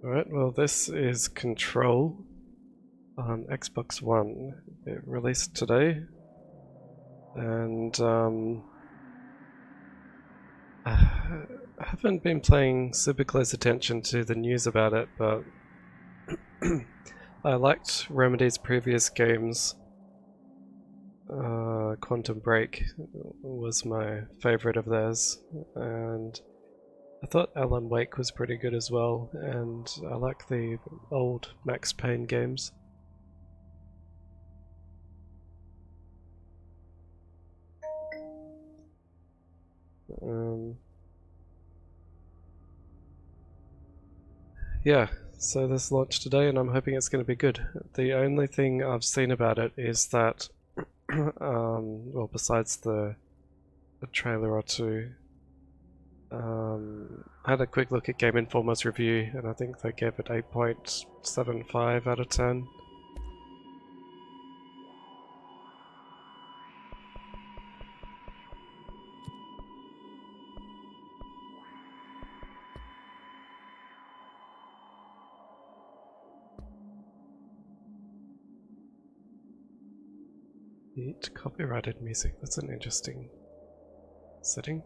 Alright, well this is Control on Xbox One. It released today, and I haven't been paying super close attention to the news about it, but I liked Remedy's previous games. Quantum Break was my favorite of theirs, and I thought Alan Wake was pretty good as well, and I like the old Max Payne games. Yeah, so this launched today and I'm hoping it's going to be good. The only thing I've seen about it is that, well, besides the trailer or two, I had a quick look at Game Informer's review and I think they gave it 8.75 out of 10. Neat copyrighted music, that's an interesting setting.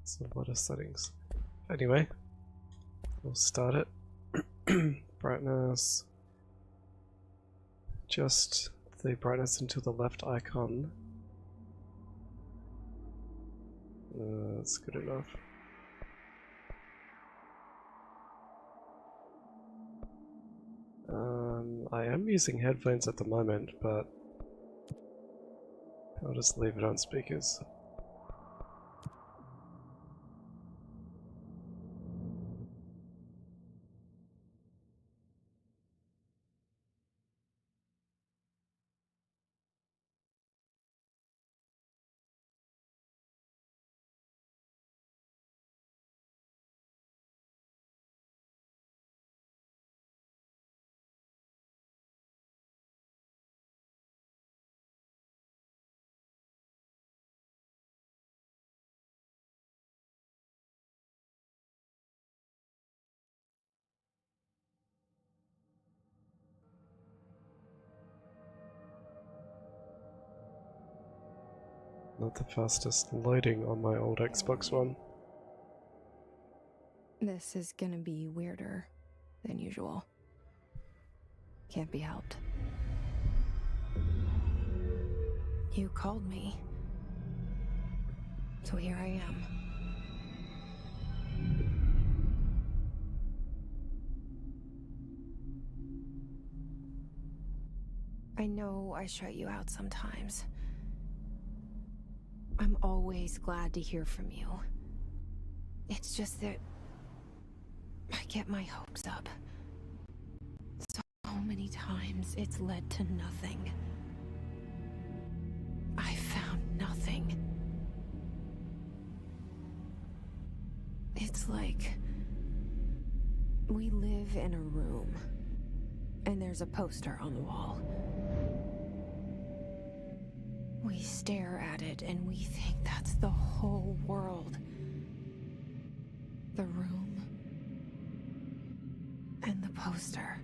So what are settings? Anyway, we'll start it. Brightness. Just the brightness into the left icon. That's good enough. I am using headphones at the moment, but I'll just leave it on speakers. Not the fastest loading on my old Xbox One. This is gonna be weirder than usual. Can't be helped. You called me. So here I am. I know I shut you out sometimes. I'm always glad to hear from you. It's just that I get my hopes up. So many times it's led to nothing. I found nothing. It's like we live in a room and there's a poster on the wall. We stare at it and we think that's the whole world. The room and the poster.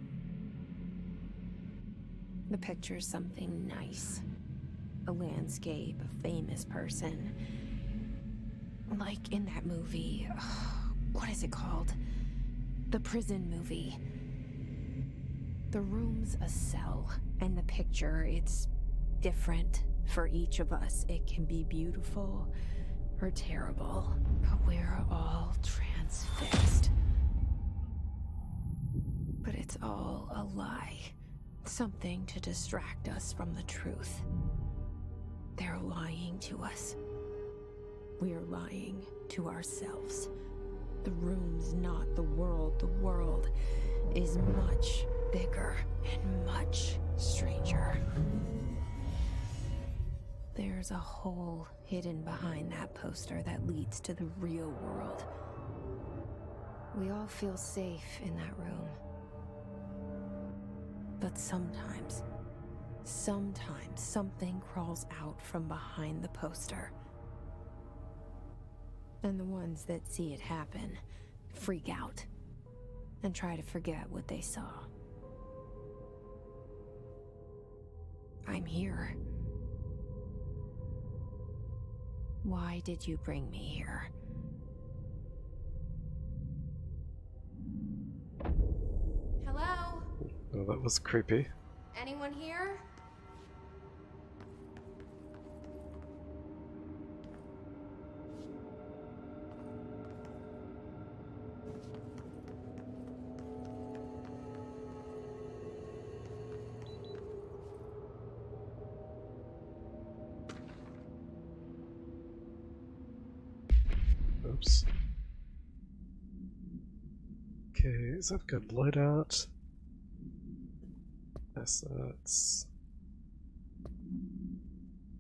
The picture's something nice. A landscape, a famous person. Like in that movie, what is it called? The prison movie. The room's a cell, and the picture, it's different for each of us. It can be beautiful or terrible, but we're all transfixed. But it's all a lie. Something to distract us from the truth. They're lying to us. We're lying to ourselves. The room's not the world. The world is much bigger and much stranger. There's a hole hidden behind that poster that leads to the real world. We all feel safe in that room. But sometimes Sometimes something crawls out from behind the poster. And the ones that see it happen freak out and try to forget what they saw. I'm here. Why did you bring me here? Hello? Oh, that was creepy. Anyone here? Oops. Okay, so I've got loadout. Assets.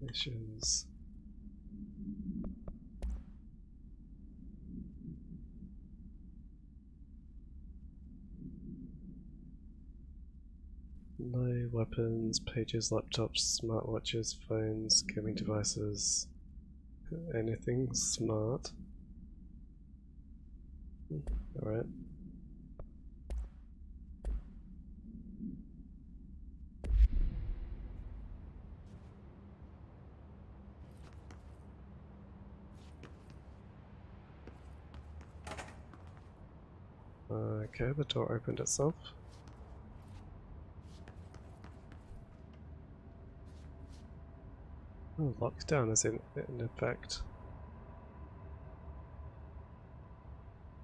Missions. No weapons, pages, laptops, smartwatches, phones, gaming devices. Anything smart. Alright. Okay, the door opened itself. Oh, lockdown is in effect.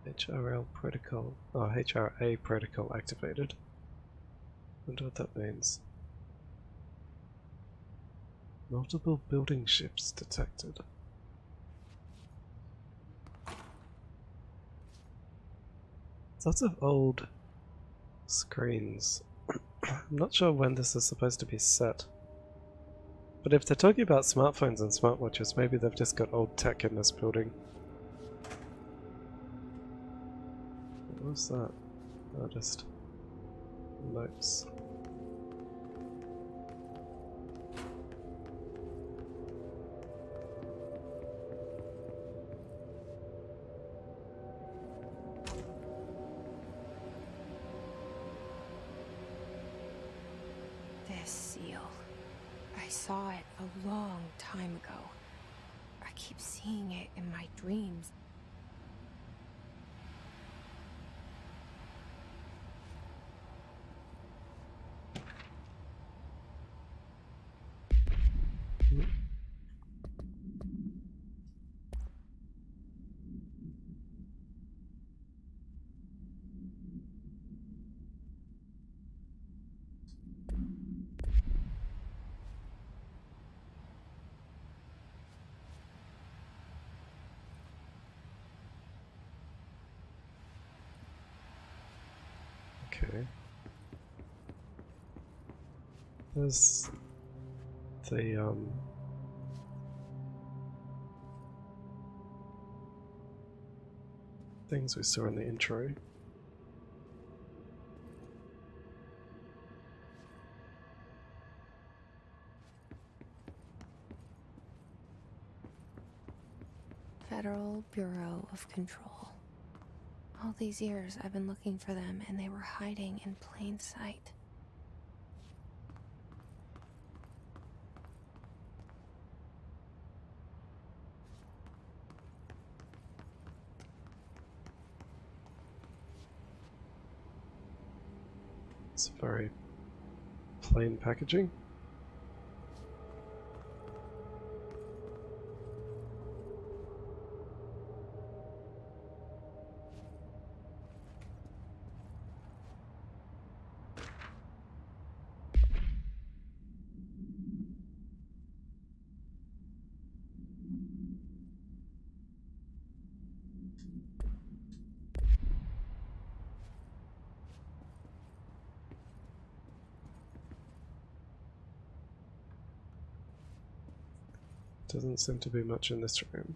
HRL protocol. Oh, HRA protocol activated. Wonder what that means. Multiple building shifts detected. Lots of old screens. I'm not sure when this is supposed to be set. But if they're talking about smartphones and smartwatches, maybe they've just got old tech in this building. What was that? Oh, just notes. This seal. I saw it a long time ago. I keep seeing it in my dreams. Okay. There's the things we saw in the intro. Federal Bureau of Control. All these years I've been looking for them and they were hiding in plain sight. It's very plain packaging. Doesn't seem to be much in this room.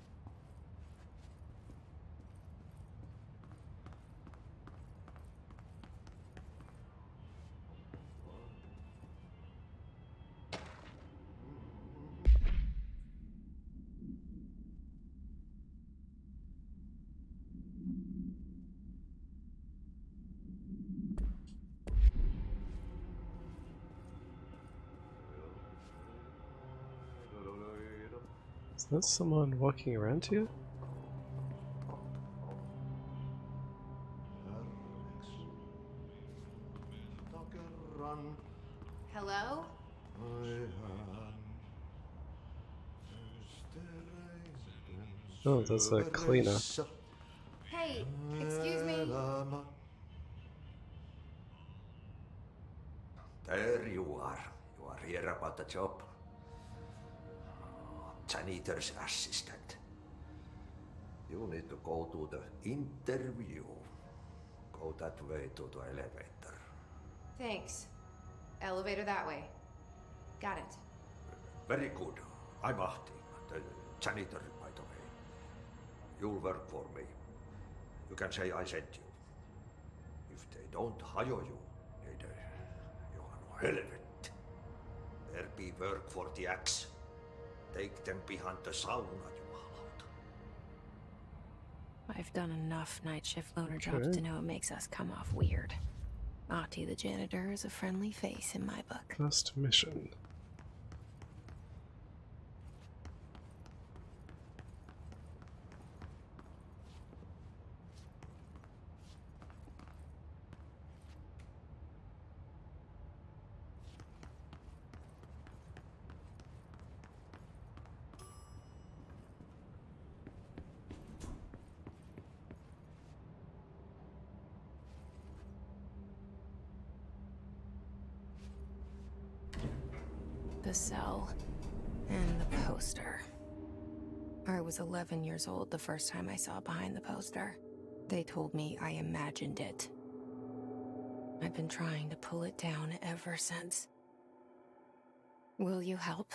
there someone walking around here? Hello? Oh, there's a cleaner. Hey, excuse me? There you are. You are here about the job. Janitor's assistant. You need to go to the interview. Go that way to the elevator. Thanks. Elevator that way. Got it. Very good. I'm Ahti, the janitor, by the way. You'll work for me. You can say I sent you. If they don't hire you, you are no helvet. There be work for the axe. Take them behind the sauna, jumalauta. I've done enough night shift loner jobs to know it makes us come off weird. Ahti the janitor is a friendly face in my book. First mission. The cell. And the poster. I was 11 years old the first time I saw behind the poster. They told me I imagined it. I've been trying to pull it down ever since. Will you help?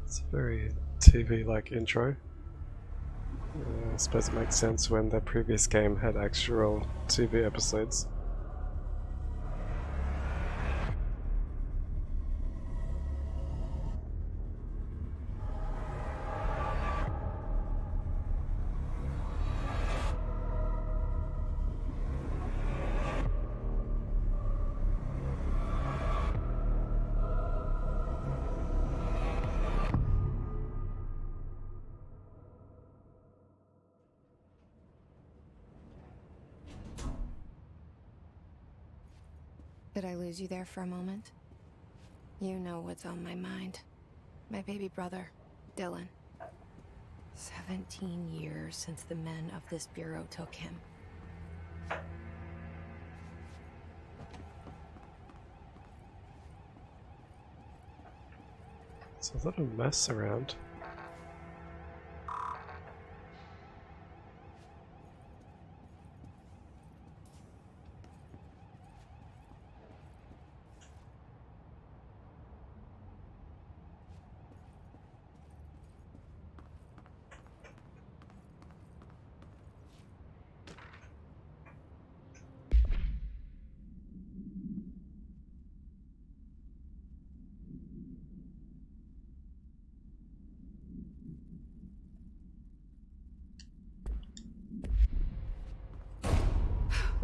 It's a very TV-like intro. I suppose it makes sense when the previous game had actual TV episodes. Did I lose you there for a moment? You know what's on my mind. My baby brother, Dylan. 17 years since the men of this bureau took him. There's a lot of mess around.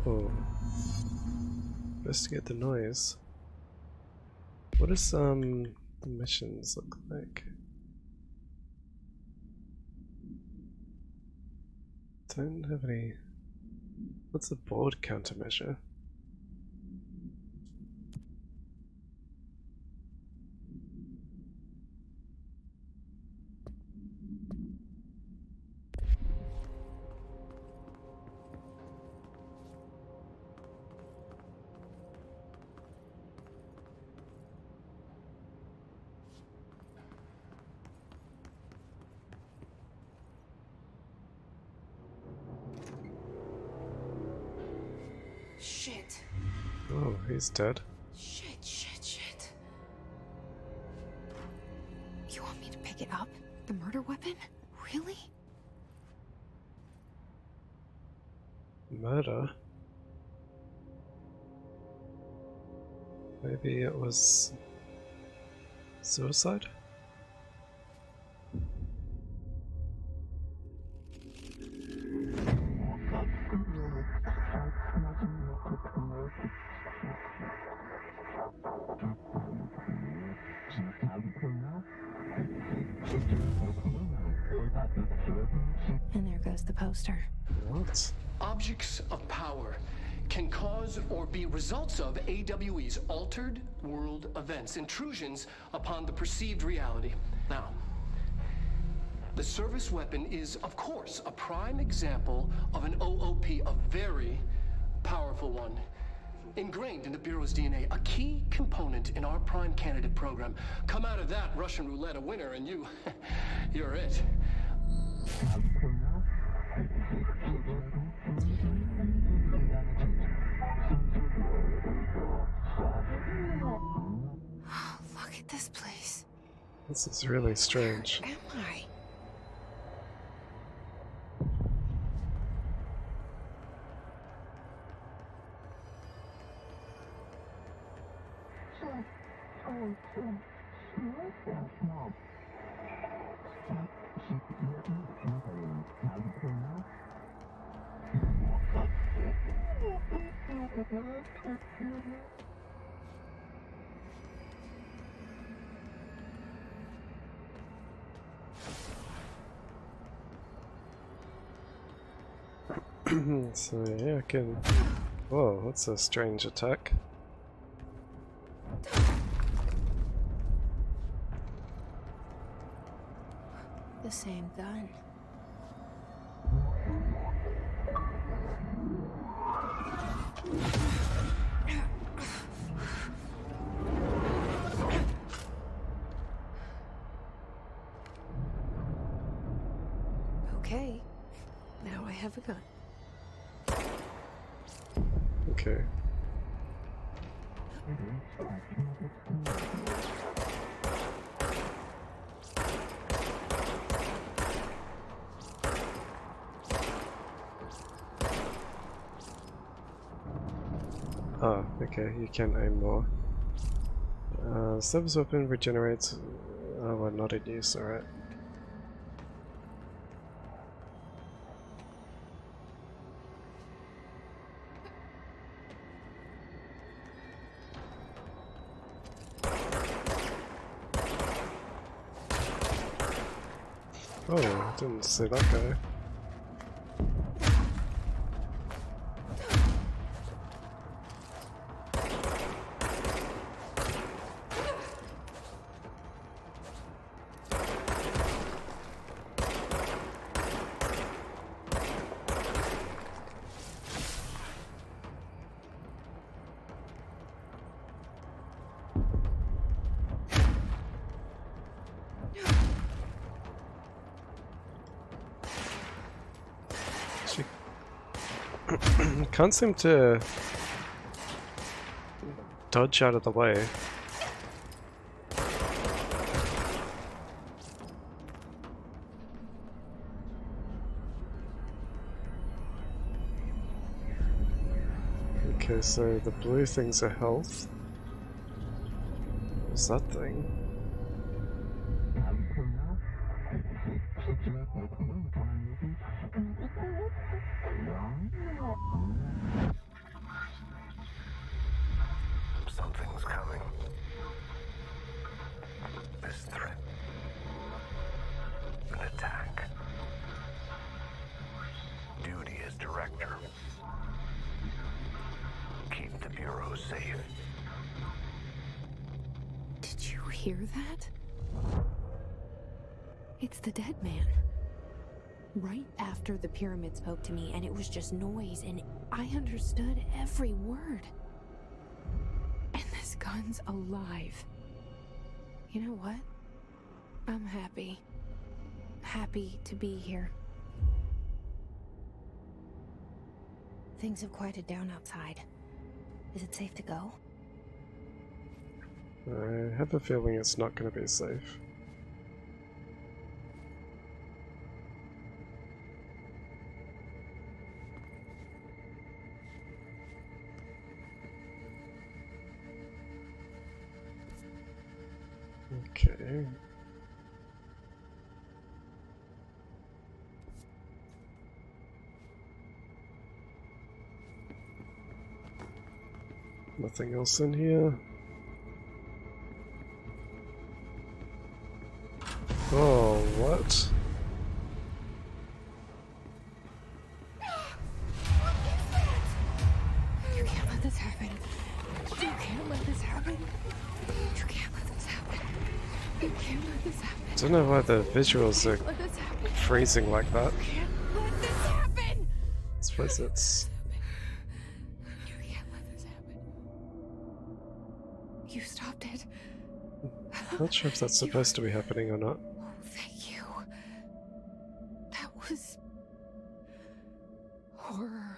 Oh. Investigate the noise. What does the missions look like? Don't have any. What's the board countermeasure? Shit. Oh, he's dead. Shit. You want me to pick it up? The murder weapon? Really? Murder? Maybe it was suicide? And there goes the poster. What? Objects of power can cause or be results of AWE's altered world events, intrusions upon the perceived reality. Now, the service weapon is, of course, a prime example of an OOP, a very powerful one. Ingrained in the Bureau's DNA, a key component in our prime candidate program. Come out of that Russian roulette a winner and you're it. Look at this place. This is really strange. Where am I? So yeah, I can... Whoa, that's a strange attack. The same gun. Okay, now I have a gun. Okay. Oh, okay, you can aim more. Service weapon regenerates... Oh, well, not in use, alright. Oh, I didn't see that guy. Can't seem to dodge out of the way. Okay, so the blue things are health. What's that thing? Something's coming. This threat. An attack. Duty as director. Keep the Bureau safe. Did you hear that? It's the dead man. Right after the pyramid spoke to me, and it was just noise, and I understood every word. And this gun's alive. You know what? I'm happy. Happy to be here. Things have quieted down outside. Is it safe to go? I have a feeling it's not going to be safe. Okay. Nothing else in here. Oh, what? You can't let this happen. You can't let this happen. You can't let this happen. You can't let this happen. I don't know why the visuals are Let this happen. freezing like that. You can't let this happen. I suppose it's... You can't let this happen. You stopped it. Not sure if that's supposed to be happening or not. Oh, thank you. That was horror.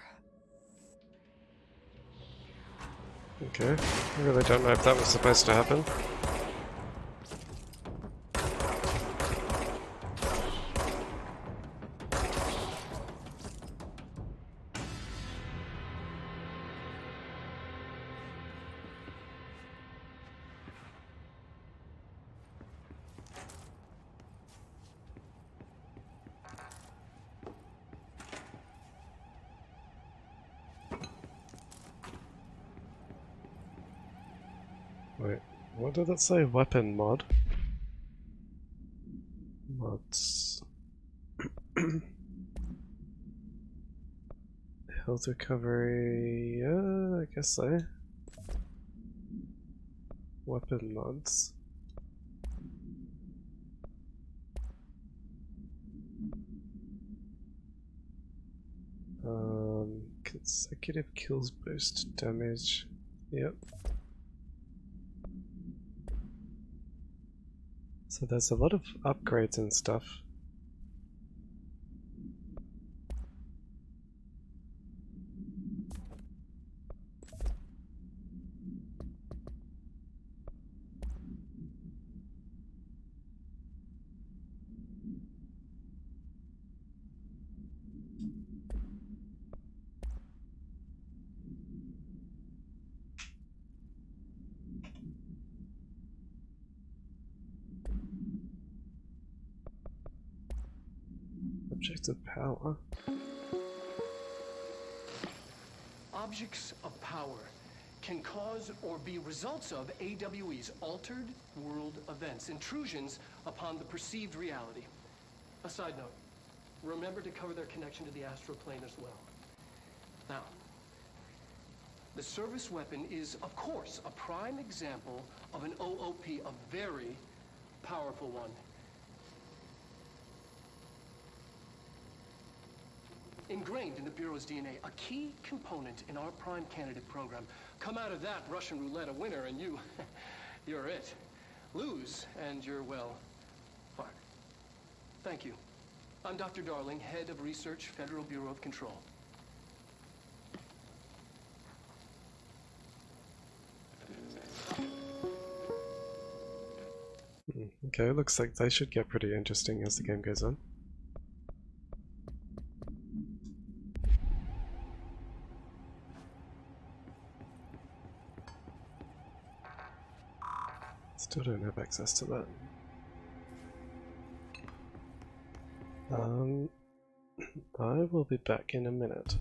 Okay, I really don't know if that was supposed to happen. Wait, what did it say? Weapon mod? Mods. Health recovery, yeah, I guess so. Weapon mods. Consecutive kills boost damage. Yep. So there's a lot of upgrades and stuff. Objects of power. Objects of power can cause or be results of AWE's altered world events, intrusions upon the perceived reality. A side note, remember to cover their connection to the astral plane as well. Now, the service weapon is, of course, a prime example of an OOP, a very powerful one. Ingrained in the Bureau's DNA, a key component in our prime candidate program. Come out of that Russian roulette a winner and you're it. Lose and you're, well, fired. Thank you. I'm Dr. Darling, Head of Research, Federal Bureau of Control. Okay, looks like they should get pretty interesting as the game goes on. Still don't have access to that. I will be back in a minute.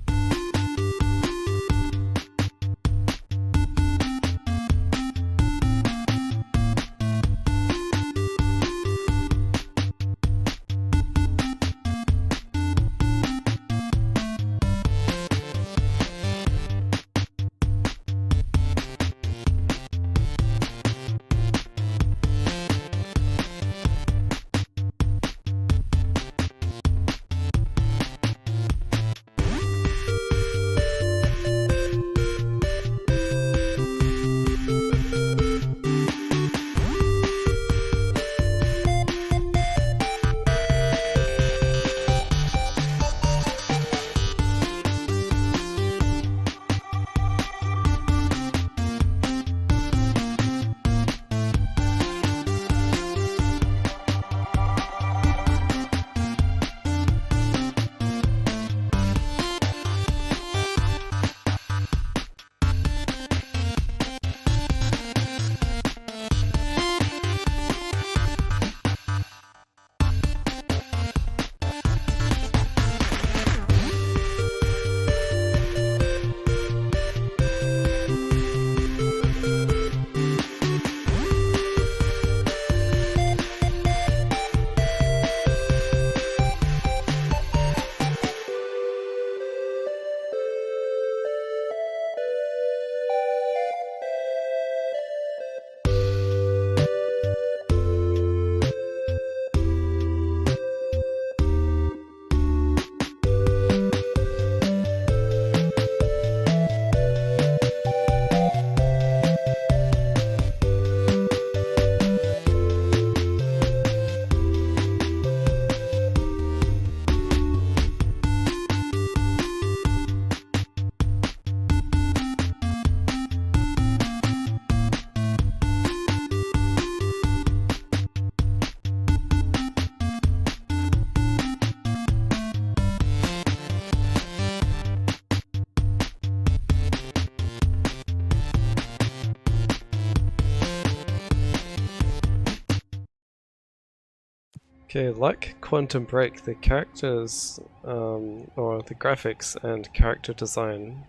Okay, like Quantum Break, the characters, or the graphics and character design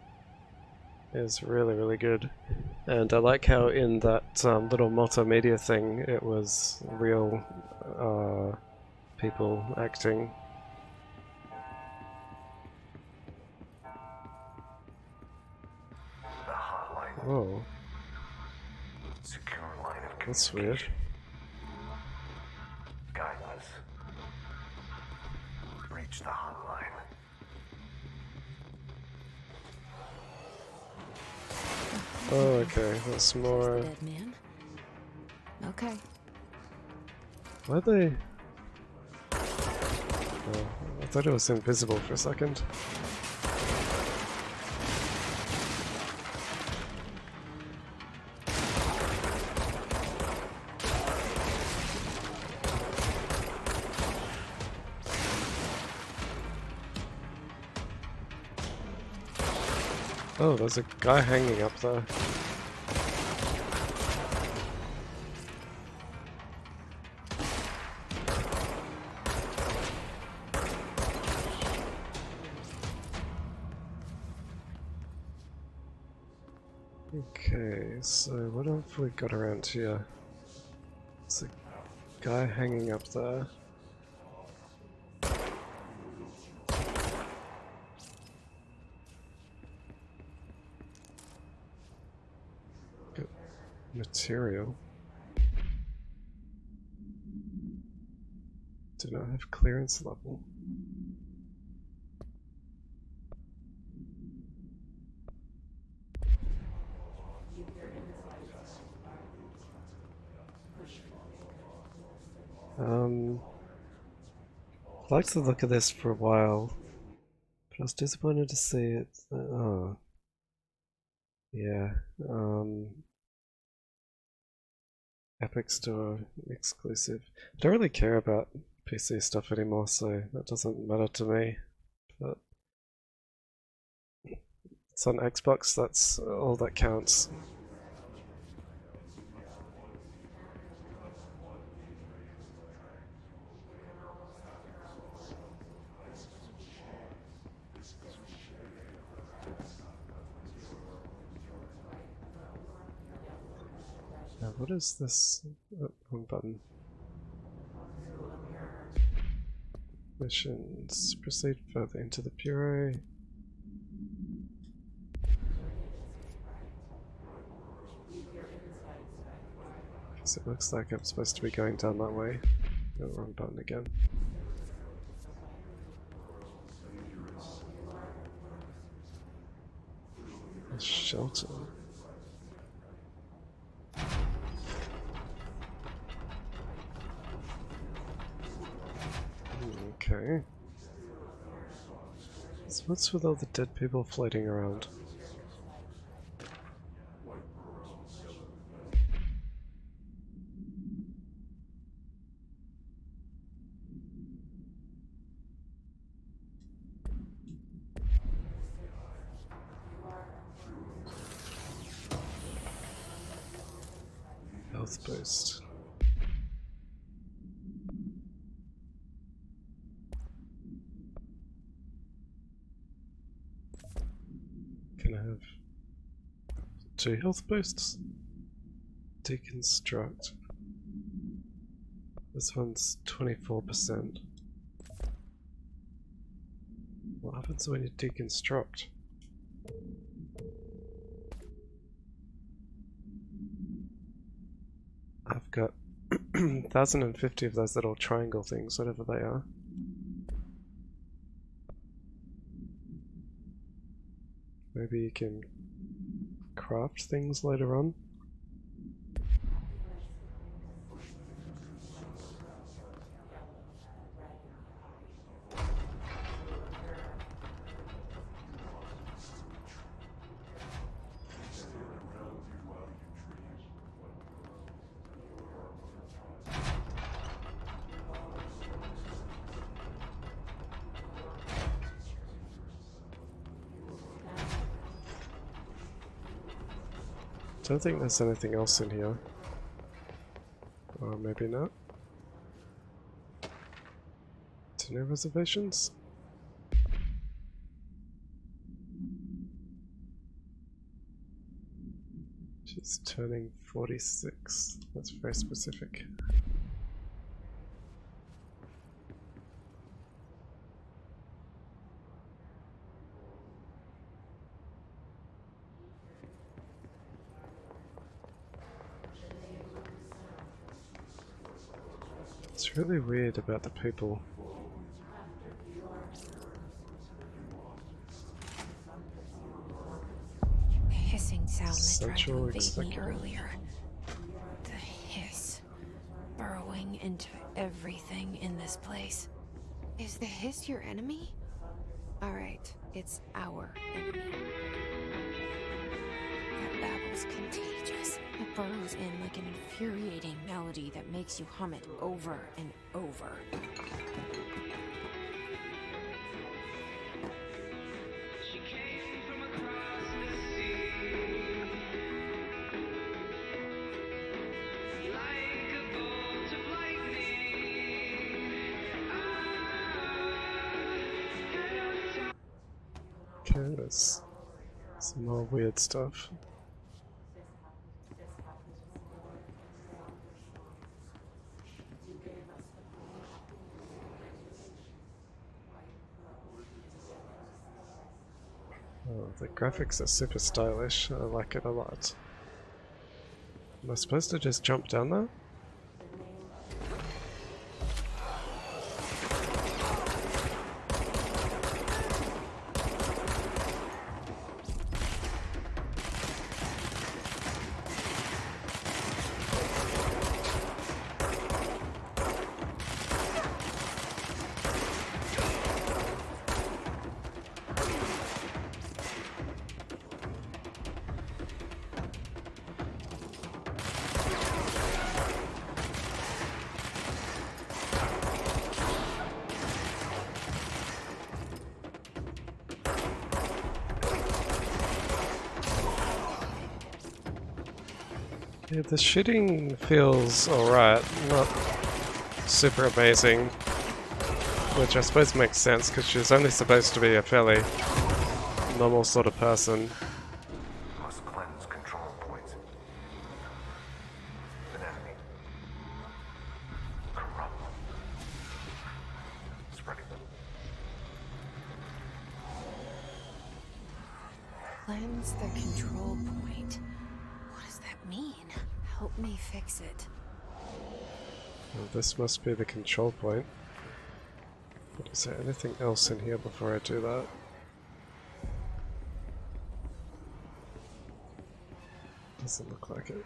is really, really good. And I like how in that little multimedia thing, it was real people acting. The hotline. Whoa, Secure line of that's weird. Guidance. Reach the hotline. Oh, okay, that's more... Dead man. Okay. Why'd they... Oh, I thought it was invisible for a second. Oh, there's a guy hanging up there. Okay, so what have we got around here? There's a guy hanging up there. Good material. Do not have clearance level. I liked the look of this for a while, but I was disappointed to see it. Oh, yeah. Epic Store exclusive. I don't really care about PC stuff anymore, so that doesn't matter to me. But it's on Xbox. That's all that counts. Now, what is this? Oh, wrong button. Missions. Proceed further into the Bureau. Because it looks like I'm supposed to be going down that way. Oh, wrong button again. A shelter. Okay. So what's with all the dead people floating around? Health boost. Can I have 2 health boosts? Deconstruct. This one's 24%. What happens when you deconstruct? I've got 1050 of those little triangle things, whatever they are. Maybe you can craft things later on. Don't think there's anything else in here. Or maybe not. Any reservations? She's turning 46. That's very specific. It's really weird about the people. The hissing sound that tried to Central invade me Executive. earlier. The hiss. Burrowing into everything in this place. Is the hiss your enemy? Alright, it's our enemy. That babble's contagious. It burrows in like an infuriating melody that makes you hum it over and over. She came from across the sea, like a bolt of lightning. Okay, there's some more weird stuff. Oh, the graphics are super stylish. I like it a lot. Am I supposed to just jump down there? Yeah, the shooting feels alright, not super amazing, which I suppose makes sense because she's only supposed to be a fairly normal sort of person. Must cleanse control points. An enemy. Corrupt. Spreading. Cleanse the control point. What does that mean? Help me fix it. Well, this must be the control point. But is there anything else in here before I do that? Doesn't look like it.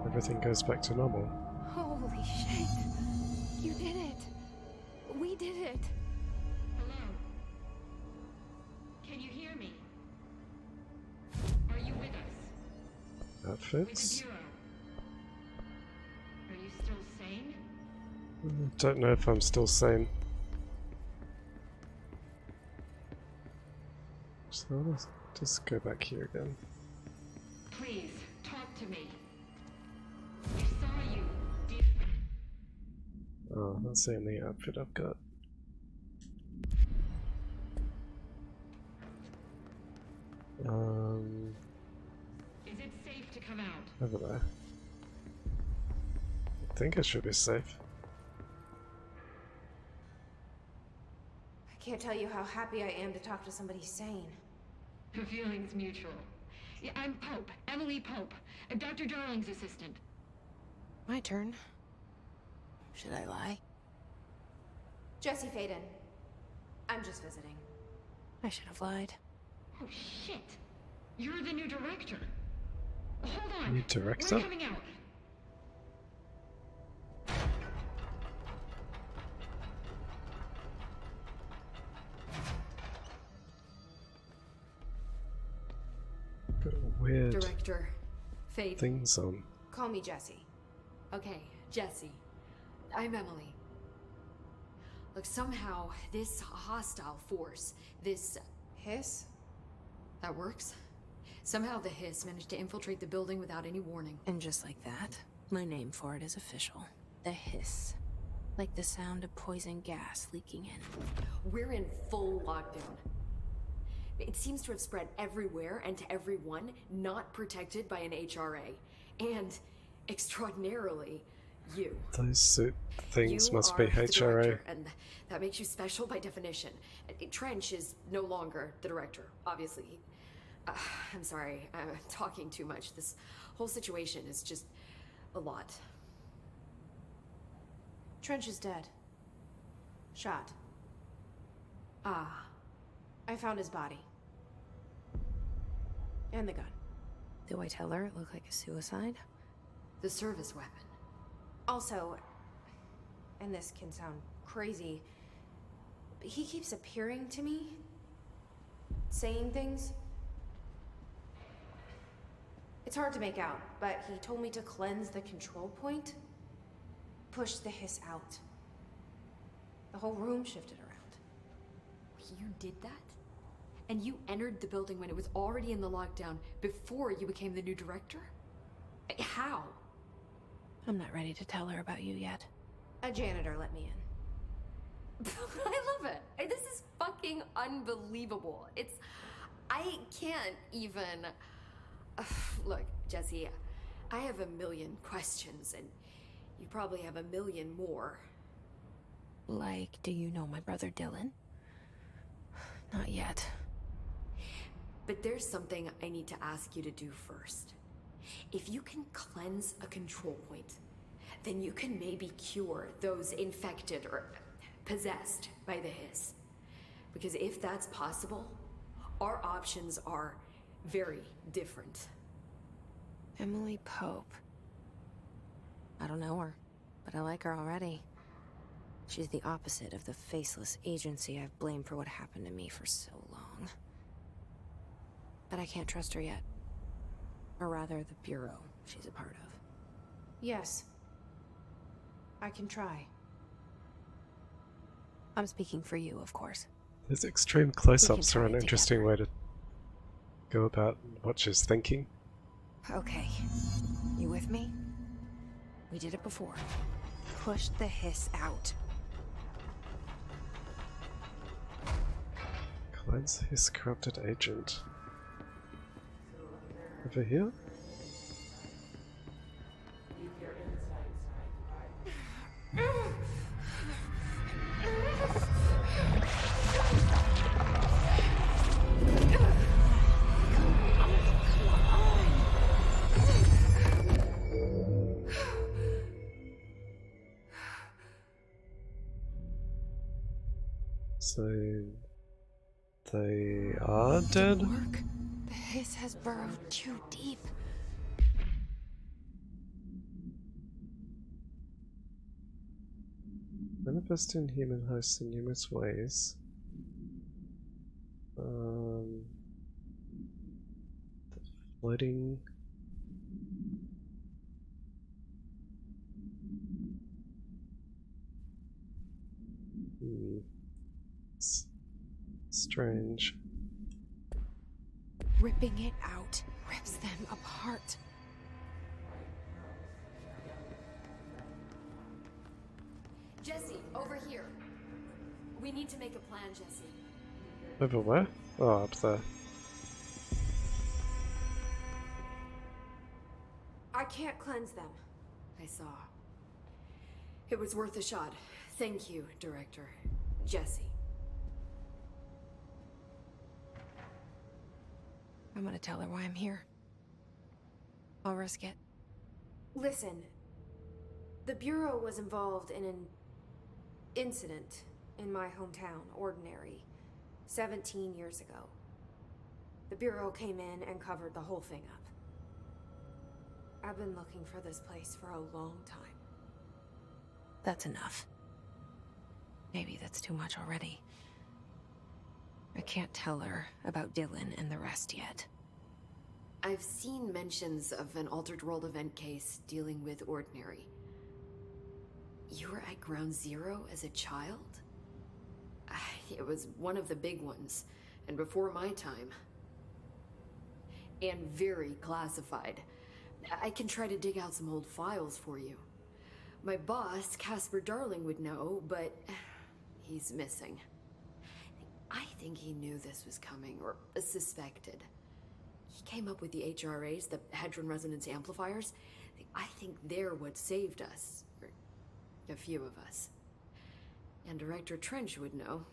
Everything goes back to normal. Holy shit! You did it! We did it! Hello? Can you hear me? Are you with us? That With the fits. Bureau? Are you still sane? Don't know if I'm still sane. So let's just go back here again. Please, talk to me. I saw you. Oh, that's the only outfit I've got. Is it safe to come out? Over there. I think it should be safe. I can't tell you how happy I am to talk to somebody sane. The feeling's mutual. Yeah, I'm Pope, Emily Pope, Dr. Darling's assistant. My turn. Should I lie? Jesse Faden. I'm just visiting. I should have lied. Oh shit! You're the new director. Hold on. New director? We're coming out. Got weird Director Faden. things on. Call me Jessie. Okay, Jessie. I'm Emily. Look, somehow this hostile force, this... Hiss? That works? Somehow the Hiss managed to infiltrate the building without any warning. And just like that, my name for it is official. The Hiss. Like the sound of poison gas leaking in. We're in full lockdown. It seems to have spread everywhere and to everyone not protected by an HRA. And, extraordinarily, you. Those suit things You must are be the HRA. director, and that makes you special by definition. Trench is no longer the director, obviously. I'm sorry, I'm talking too much. This whole situation is just a lot. Trench is dead. Shot. Ah, I found his body. And the gun. Do I tell her it looked like a suicide? the service weapon. Also, and this can sound crazy, but he keeps appearing to me, saying things. It's hard to make out, but he told me to cleanse the control point, push the hiss out. The whole room shifted around. You did that? And you entered the building when it was already in the lockdown before you became the new director? How? I'm not ready to tell her about you yet. A janitor let me in. I love it. This is fucking unbelievable. I can't even... Look, Jessie, I have a million questions, and you probably have a million more. Like, do you know my brother Dylan? Not yet. But there's something I need to ask you to do first. If you can cleanse a control point, then you can maybe cure those infected or possessed by the hiss. Because if that's possible, our options are very different. Emily Pope. I don't know her, but I like her already. She's the opposite of the faceless agency I've blamed for what happened to me for so long. But I can't trust her yet. Or rather, the Bureau she's a part of. Yes. I can try. I'm speaking for you, of course. Those extreme close-ups try are an it interesting together. way to go about what she's thinking. Okay. You with me? We did it before. Push the hiss out. Cleanse his corrupted agent. Over here? So they are dead? Work? The hiss has burrowed too deep. Manifest in human hosts in numerous ways. The floating. Strange. Ripping it out rips them apart. Jessie, over here. We need to make a plan, Jessie. Over where? Oh, up there. I can't cleanse them. I saw. It was worth a shot. Thank you, Director. Jessie. I'm gonna tell her why I'm here. I'll risk it. Listen, the Bureau was involved in an incident in my hometown, Ordinary, 17 years ago. The Bureau came in and covered the whole thing up. I've been looking for this place for a long time. That's enough. Maybe that's too much already. I can't tell her about Dylan and the rest yet. I've seen mentions of an Altered World event case dealing with Ordinary. You were at Ground Zero as a child? It was one of the big ones, and before my time. And very classified. I can try to dig out some old files for you. My boss, Casper Darling, would know, but he's missing. I think he knew this was coming, or suspected. He came up with the HRAs, the Hadron Resonance Amplifiers. I think they're what saved us. Or a few of us. And Director Trench would know.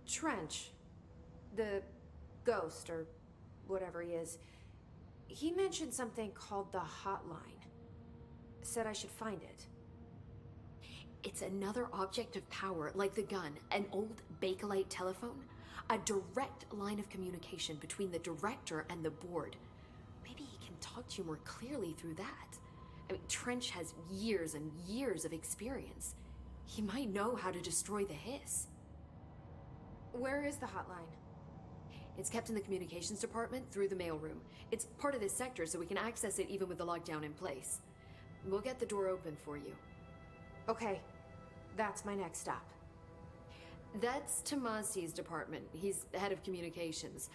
Trench. The ghost, or whatever he is. He mentioned something called the Hotline. Said I should find it. It's another object of power, like the gun, an old Bakelite telephone. A direct line of communication between the director and the board. Maybe he can talk to you more clearly through that. I mean, Trench has years and years of experience. He might know how to destroy the Hiss. Where is the hotline? It's kept in the communications department through the mailroom. It's part of this sector, so we can access it even with the lockdown in place. We'll get the door open for you. Okay, that's my next stop. That's Tomasi's department. He's head of communications.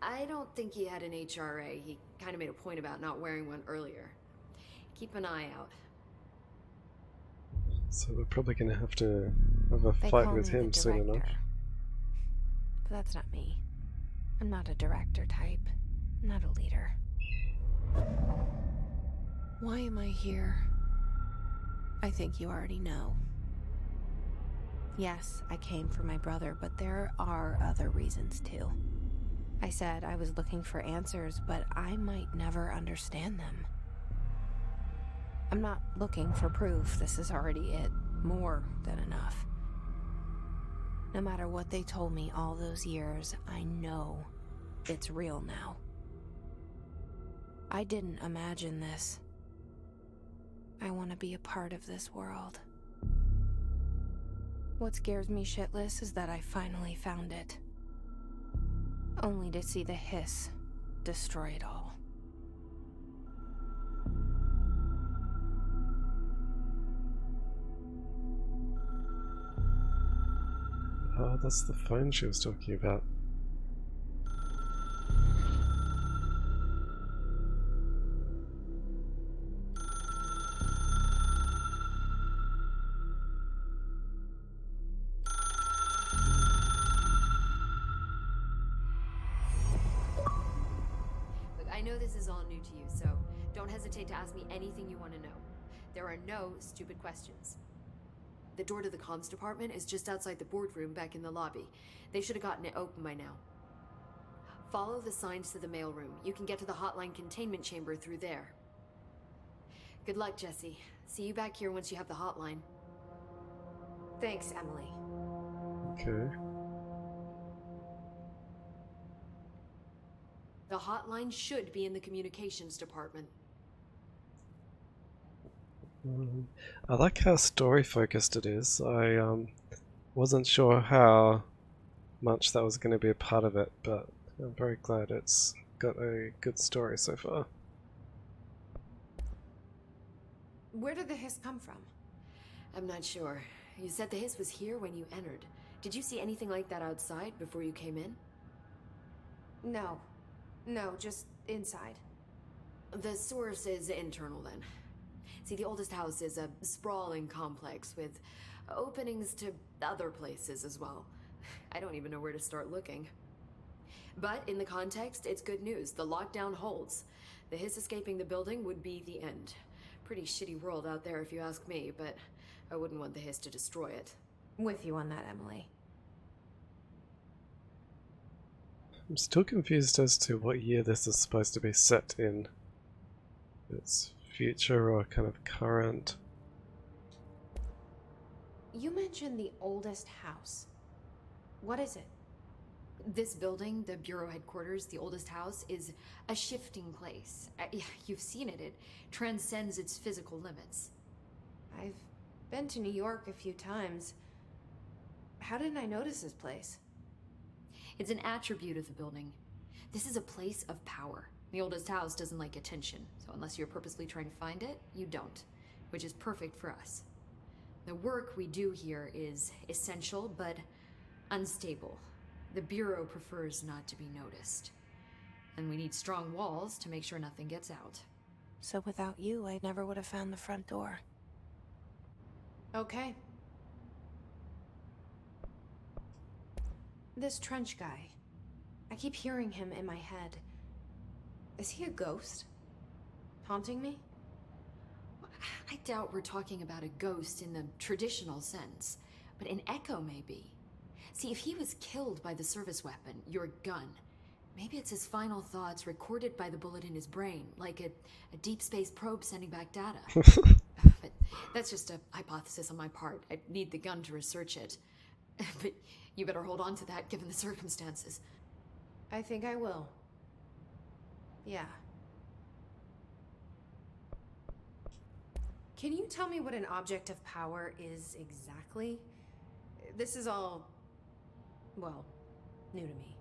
I don't think he had an HRA. He kind of made a point about not wearing one earlier. Keep an eye out. So we're probably going to have a They fight call with me him the soon enough. director. But that's not me. I'm not a director type. I'm not a leader. Why am I here? I think you already know. Yes, I came for my brother, but there are other reasons too. I said I was looking for answers, but I might never understand them. I'm not looking for proof. This is already it. More than enough. No matter what they told me all those years, I know it's real now. I didn't imagine this. I want to be a part of this world. What scares me shitless is that I finally found it. Only to see the Hiss destroy it all. Oh, that's the phone she was talking about. Look, I know this is all new to you, so don't hesitate to ask me anything you want to know. There are no stupid questions. The door to the comms department is just outside the boardroom back in the lobby. They should have gotten it open by now. Follow the signs to the mailroom. You can get to the hotline containment chamber through there. Good luck, Jesse. See you back here once you have the hotline. Thanks, Emily. Okay. The hotline should be in the communications department. I like how story focused it is. I wasn't sure how much that was going to be a part of it, but I'm very glad it's got a good story so far. Where did the Hiss come from? I'm not sure. You said the Hiss was here when you entered. Did you see anything like that outside before you came in? No. No, just inside. The source is internal then. See, the oldest house is a sprawling complex with openings to other places as well. I don't even know where to start looking. But in the context, it's good news. The lockdown holds. The Hiss escaping the building would be the end. Pretty shitty world out there if you ask me, but I wouldn't want the Hiss to destroy it. With you on that, Emily. I'm still confused as to what year this is supposed to be set in. It's future or kind of current. You mentioned the oldest house. What is it? This building, the Bureau headquarters, the oldest house, is a shifting place. You've seen it. It transcends its physical limits. I've been to New York a few times. How didn't I notice this place? It's an attribute of the building. This is a place of power. The oldest house doesn't like attention, so unless you're purposely trying to find it, you don't, which is perfect for us. The work we do here is essential, but unstable. The Bureau prefers not to be noticed. And we need strong walls to make sure nothing gets out. So without you, I never would have found the front door. Okay. This Trench guy. I keep hearing him in my head. Is he a ghost? Haunting me? I doubt we're talking about a ghost in the traditional sense, but an echo maybe. See, if he was killed by the service weapon, your gun, maybe it's his final thoughts recorded by the bullet in his brain, like a deep space probe sending back data. But that's just a hypothesis on my part. I need the gun to research it. But you better hold on to that given the circumstances. I think I will. Yeah. Can you tell me what an object of power is exactly? This is all, well, new to me.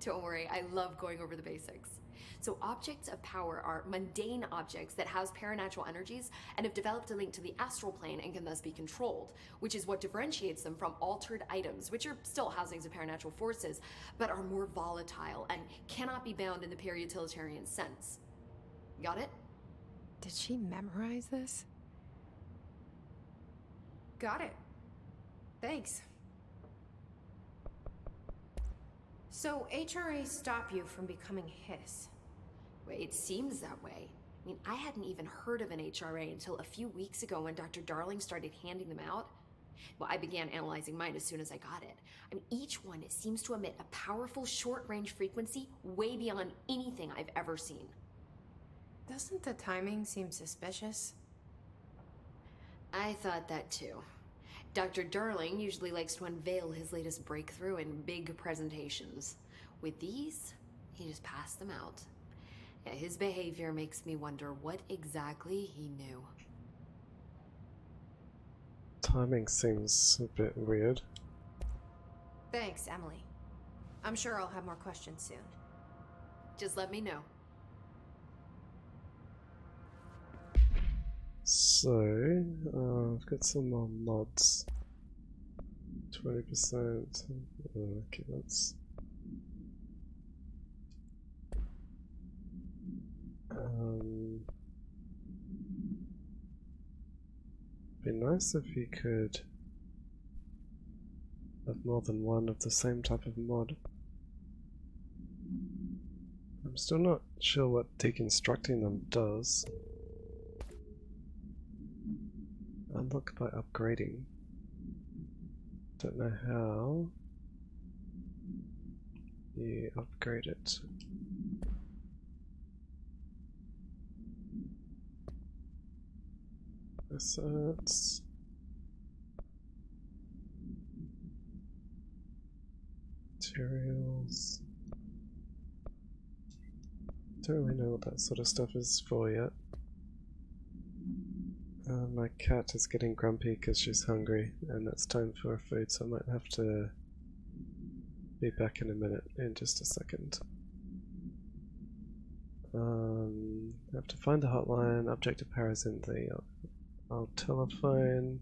Don't worry, I love going over the basics. So objects of power are mundane objects that house paranatural energies and have developed a link to the astral plane and can thus be controlled, which is what differentiates them from altered items, which are still housings of paranatural forces, but are more volatile and cannot be bound in the peri-utilitarian sense. Got it? Did she memorize this? Got it. Thanks. So HRA stop you from becoming Hiss? Well, it seems that way. I mean, I hadn't even heard of an HRA until a few weeks ago when Dr. Darling started handing them out. Well, I began analyzing mine as soon as I got it. I mean, each one seems to emit a powerful short-range frequency way beyond anything I've ever seen. Doesn't the timing seem suspicious? I thought that too. Dr. Darling usually likes to unveil his latest breakthrough in big presentations. With these, he just passed them out. Yeah, his behavior makes me wonder what exactly he knew. Timing seems a bit weird. Thanks, Emily. I'm sure I'll have more questions soon. Just let me know. So, I've got some more mods. 20%. Okay, that's. Be nice if you could have more than one of the same type of mod. I'm still not sure what deconstructing them does. Unlock by upgrading. Don't know how you upgrade it. Assets. Materials. Don't really know what that sort of stuff is for yet. My cat is getting grumpy because she's hungry and it's time for her food, so I might have to be back in a minute, in just a second. I have to find the hotline. Objective power is in the old telephone.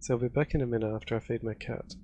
So I'll be back in a minute after I feed my cat.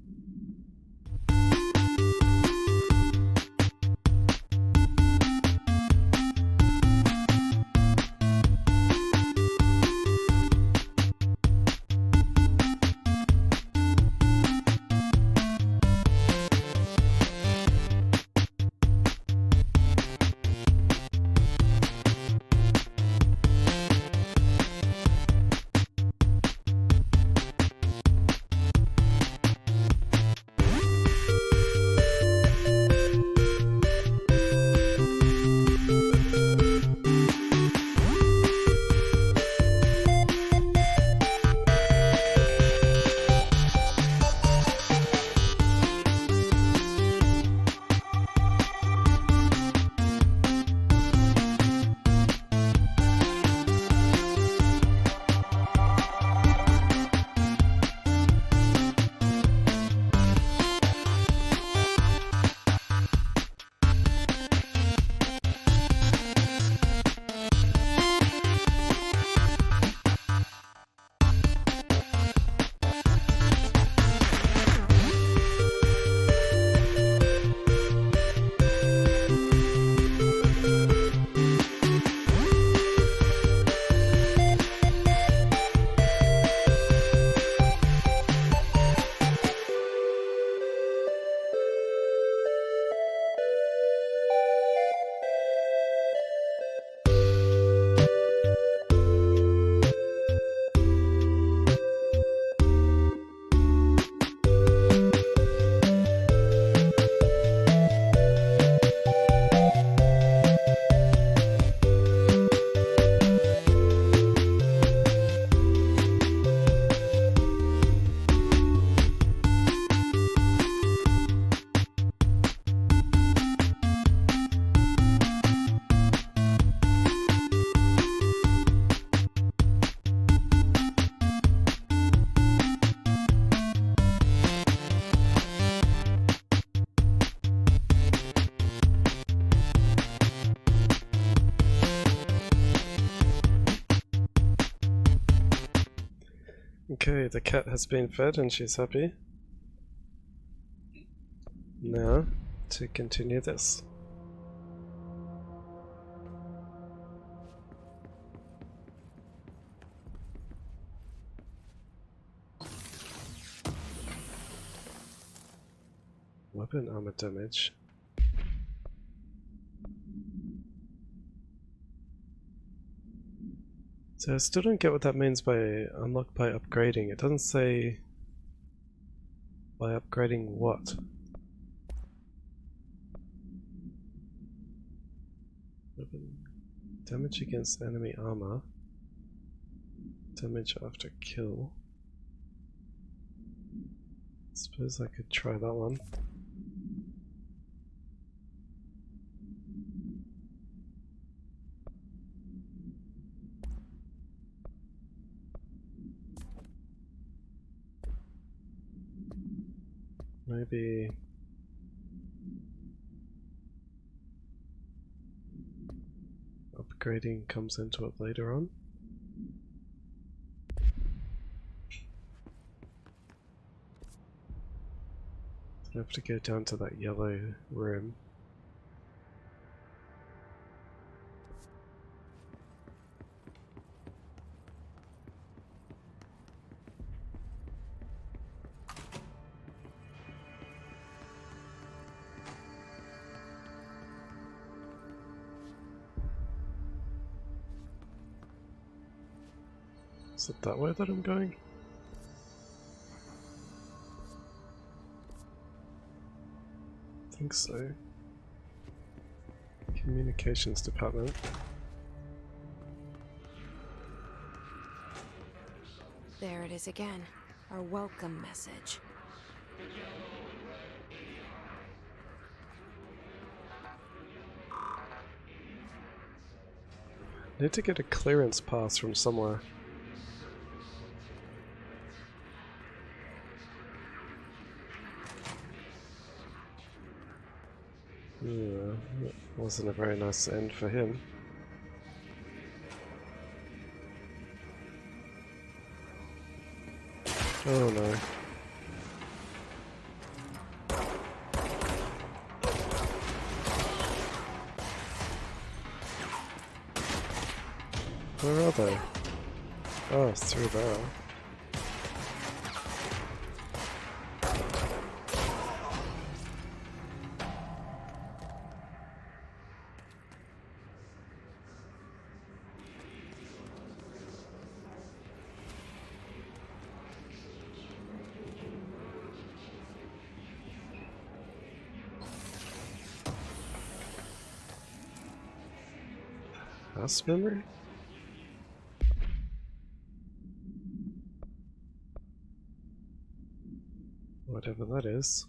Okay, the cat has been fed and she's happy. Now, to continue this. Weapon armor damage. So I still don't get what that means by unlock by upgrading. It doesn't say by upgrading what. Weapon damage against enemy armor. Damage after kill. Suppose I could try that one. Maybe upgrading comes into it later on. I have to go down to that yellow room. Is it that way that I'm going? I think so. Communications department. There it is again. Our welcome message. Need to get a clearance pass from somewhere. Yeah, that wasn't a very nice end for him. Oh no. Where are they? Oh, it's through there. House memory? Whatever that is.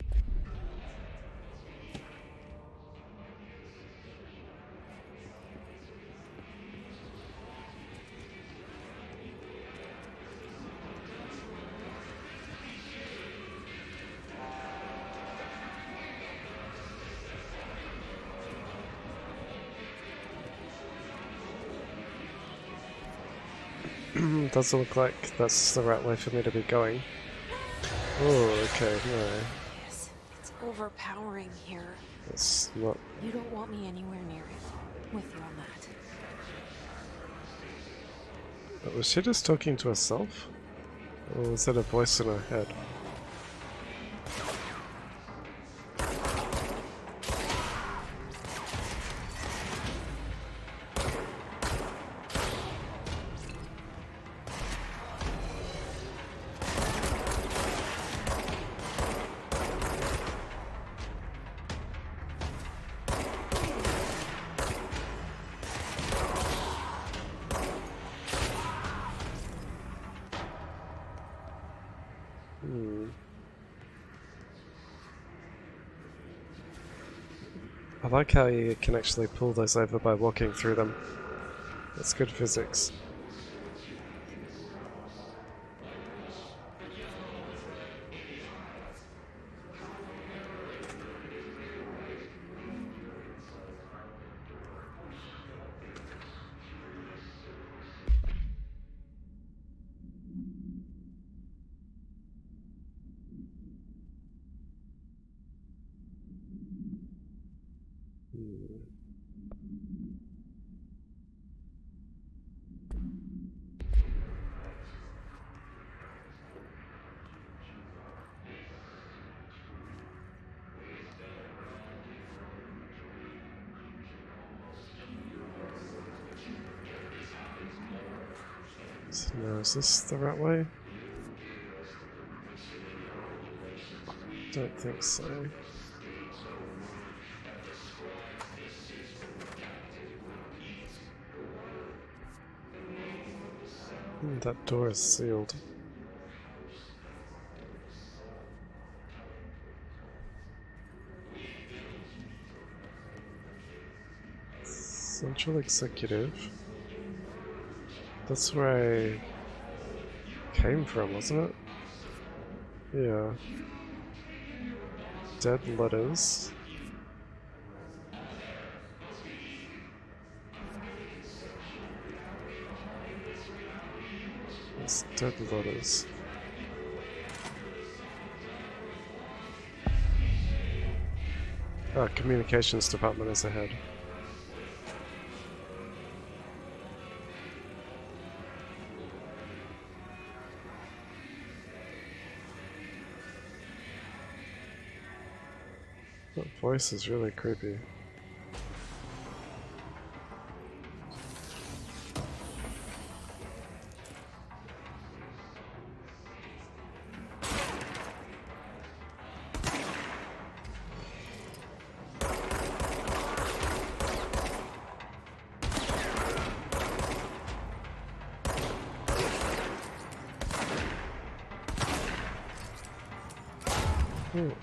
Doesn't look like that's the right way for me to be going. Oh, okay, no. Yes, it's overpowering here. It's not. You don't want me anywhere near it. I'm with you on that. But was she just talking to herself? Or was that a voice in her head? I like how you can actually pull those over by walking through them. That's good physics. Now, is this the right way? Don't think so. That door is sealed. Central Executive. That's where I came from, wasn't it? Yeah. Dead letters. It's dead letters. Ah, communications department is ahead. That voice is really creepy. Ooh.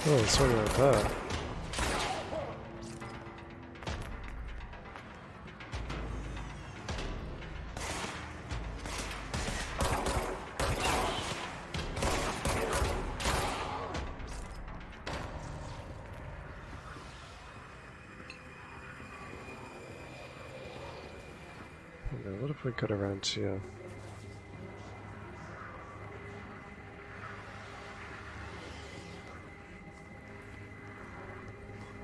Oh, it's something like that. Okay, what if we got around here?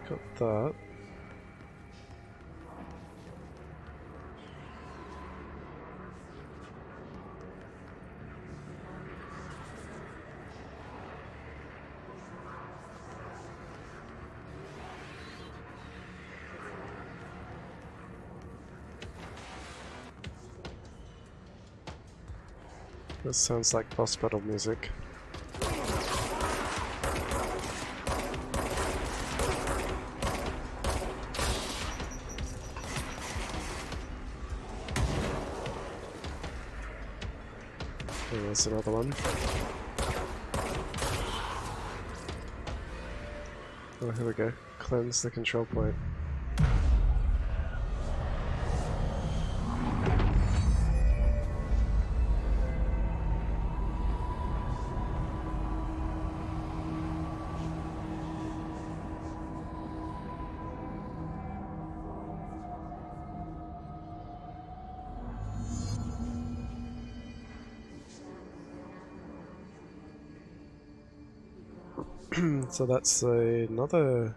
Got that. This sounds like boss battle music. Oh, there's another one. Oh, here we go. Cleanse the control point. So that's another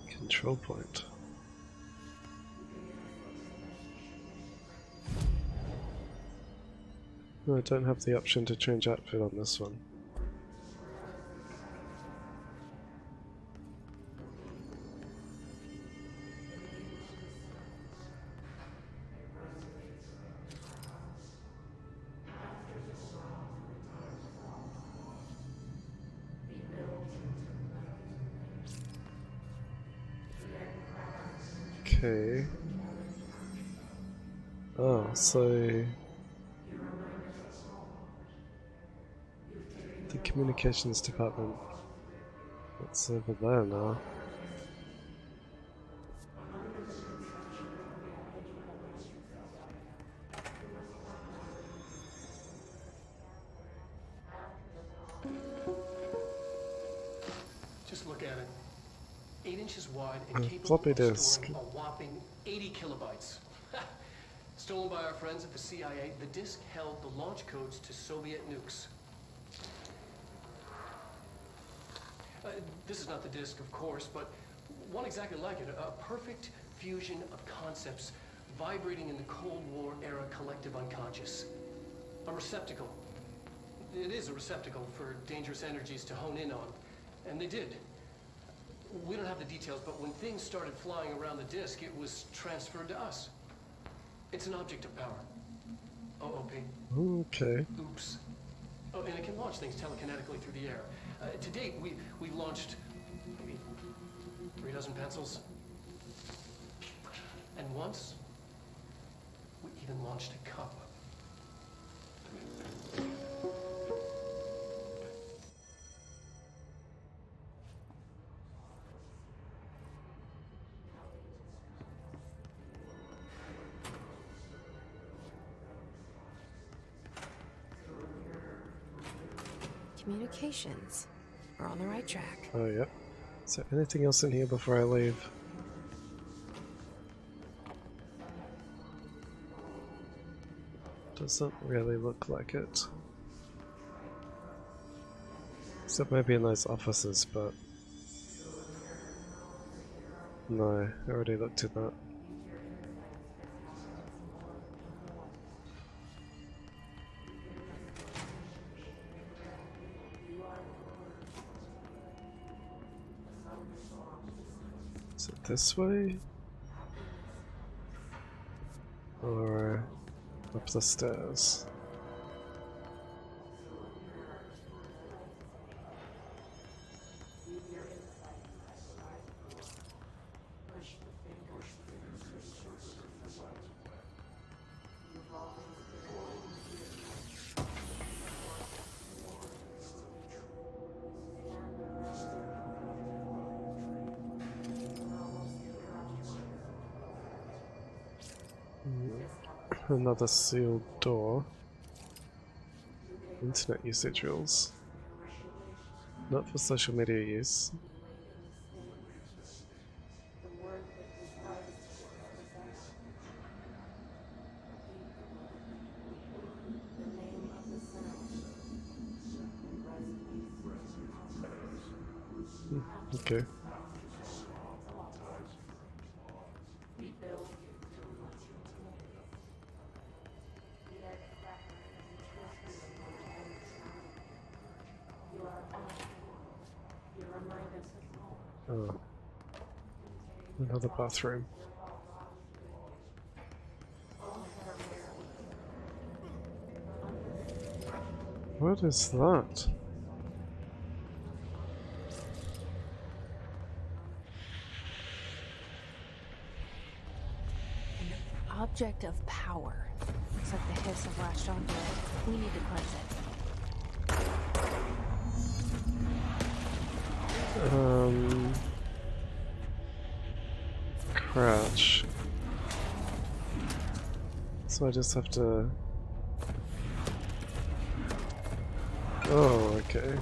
control point. No, I don't have the option to change outfit on this one. Okay. Oh, so the communications department, it's over there now. Just look at it. 8 inches wide and capable floppy of disk. storing a whopping 80 kilobytes. Stolen by our friends at the CIA, the disk held the launch codes to Soviet nukes. This is not the disk, of course, but one exactly like it. A perfect fusion of concepts vibrating in the Cold War era collective unconscious. A receptacle. It is a receptacle for dangerous energies to hone in on. And they did. We don't have the details, but when things started flying around the disk, it was transferred to us. It's an object of power. OOP. Okay. Oops. Oh, and it can launch things telekinetically through the air. To date, we launched maybe 3 dozen pencils. And once, we even launched a cup. Communications. We're on the right track. Oh, yep. Is there anything else in here before I leave? Doesn't really look like it. Except maybe in those offices, but... No, I already looked at that. Is it this way? Or up the stairs? Another sealed door. Internet usage rules. Not for social media use. Okay. Oh. Another bathroom. What is that? An object of power. Looks like the hiss have latched onto it. We need to cleanse it. Crouch. So I just have to... Oh, okay.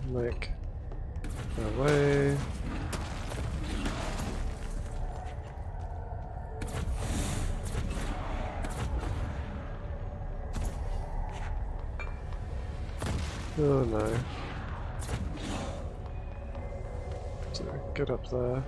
Make my way. Oh no. So get up there.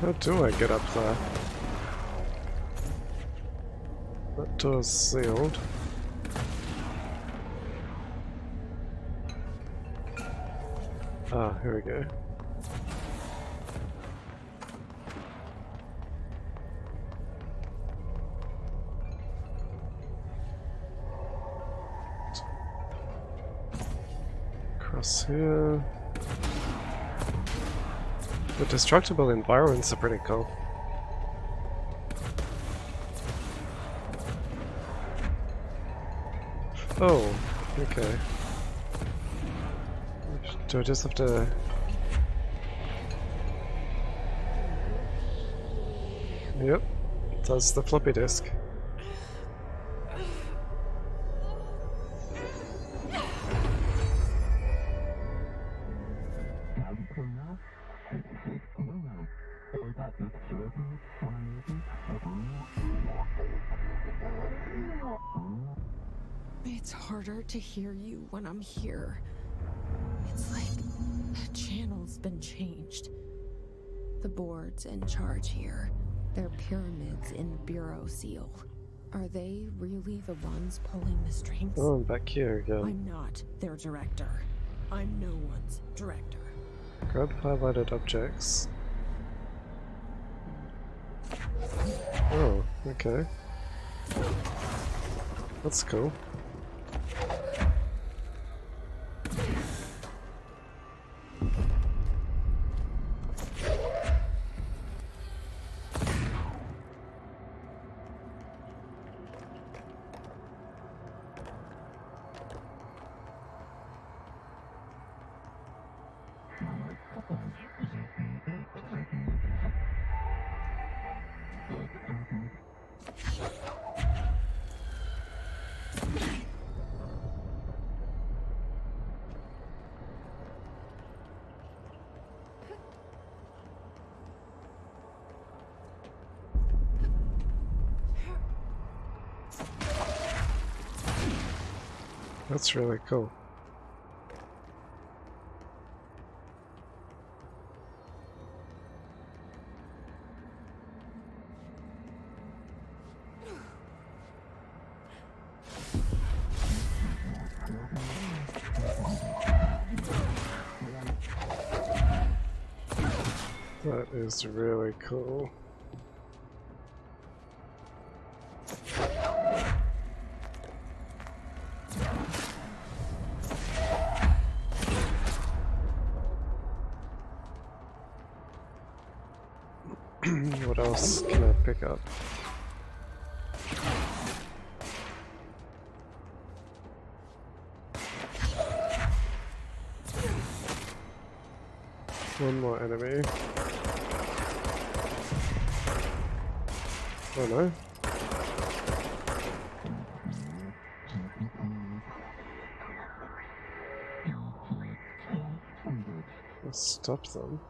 How do I get up there? That door's sealed. Ah, here we go. Across here. The destructible environments are pretty cool. Oh, okay. Do I just have to... Yep, that's the floppy disk. It's harder to hear you when I'm here. It's like the channel's been changed. The board's in charge here. They're pyramids in the Bureau seal. Are they really the ones pulling the strings? Oh, I'm back here again. I'm not their director. I'm no one's director. Grab highlighted objects. Oh, okay. That's cool. That's really cool. That is really cool. What else can I pick up? One more enemy. Oh no. Let's stop them.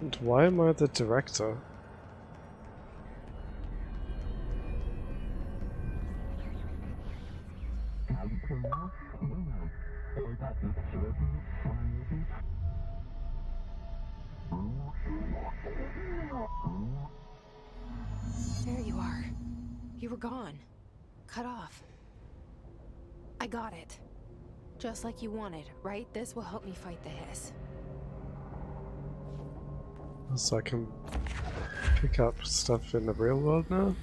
And why am I the director? There you are. You were gone. Cut off. I got it. Just like you wanted, right? This will help me fight the Hiss. So I can pick up stuff in the real world now?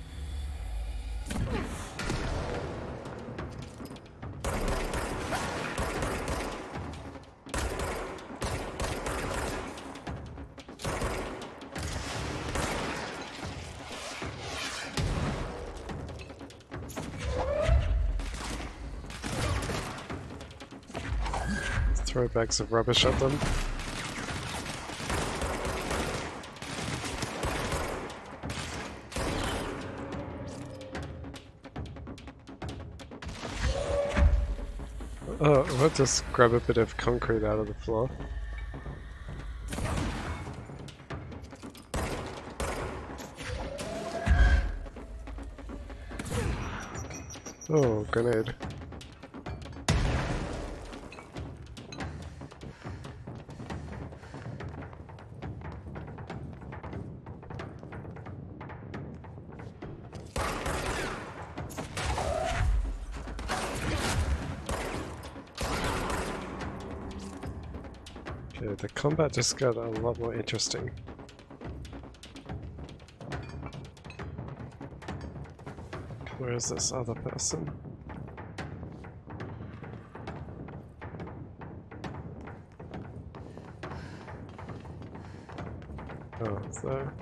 Throw bags of rubbish at them. Oh, I'll just grab a bit of concrete out of the floor. Oh, grenade. Okay, the combat just got a lot more interesting. Where is this other person? Oh, it's there.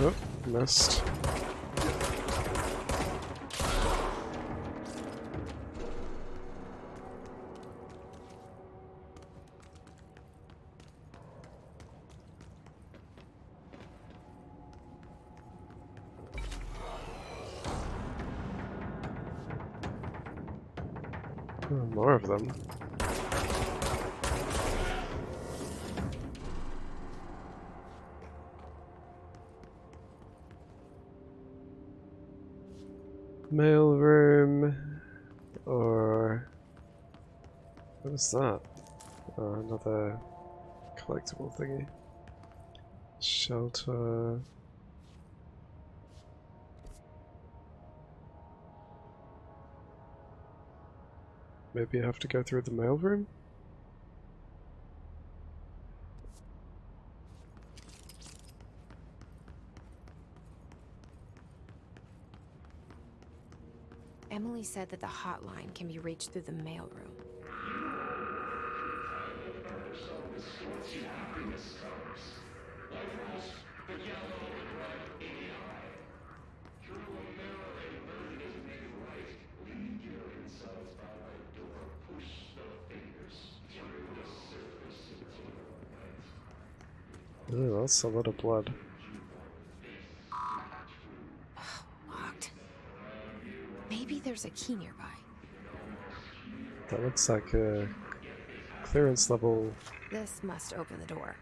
Oh, missed. Oh, more of them. Mail room, or what is that? Oh, another collectible thingy. Shelter. Maybe I have to go through the mail room? Emily said that the hotline can be reached through the mailroom. Oh, that's a lot of blood. Locked. Maybe there's a key nearby. That looks like a clearance level. This must open the door.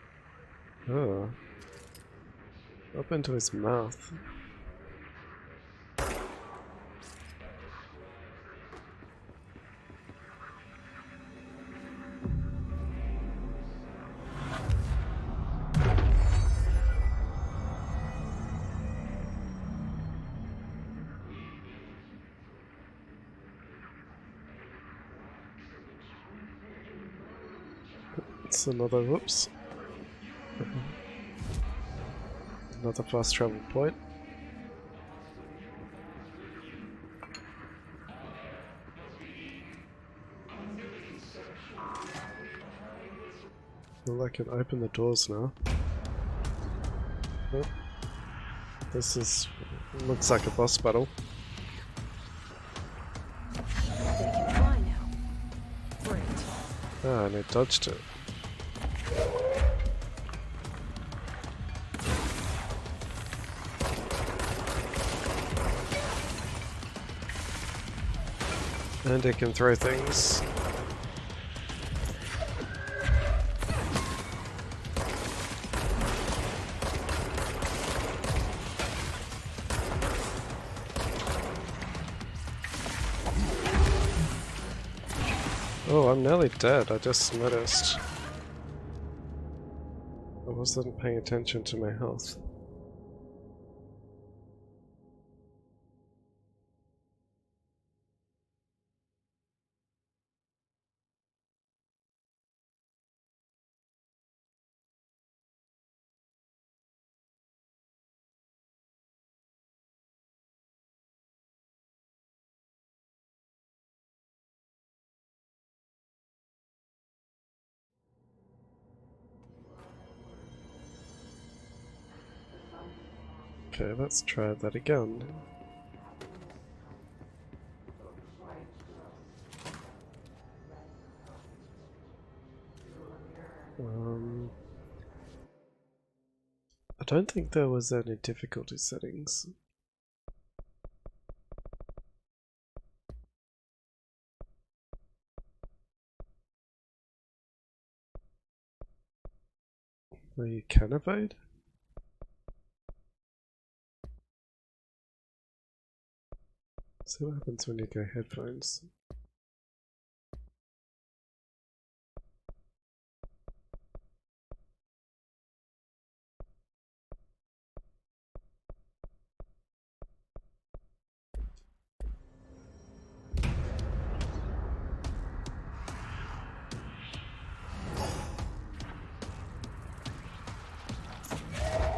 Oh. Up into his mouth. It's another, whoops. Another fast travel point. Well, I can open the doors now. Oh. This is looks like a boss battle. They can fly now. Great. Ah, and it dodged it. And it can throw things. Oh, I'm nearly dead, I just noticed. I wasn't paying attention to my health. Okay, let's try that again. I don't think there was any difficulty settings. Where you can evade? See what happens when you go headphones.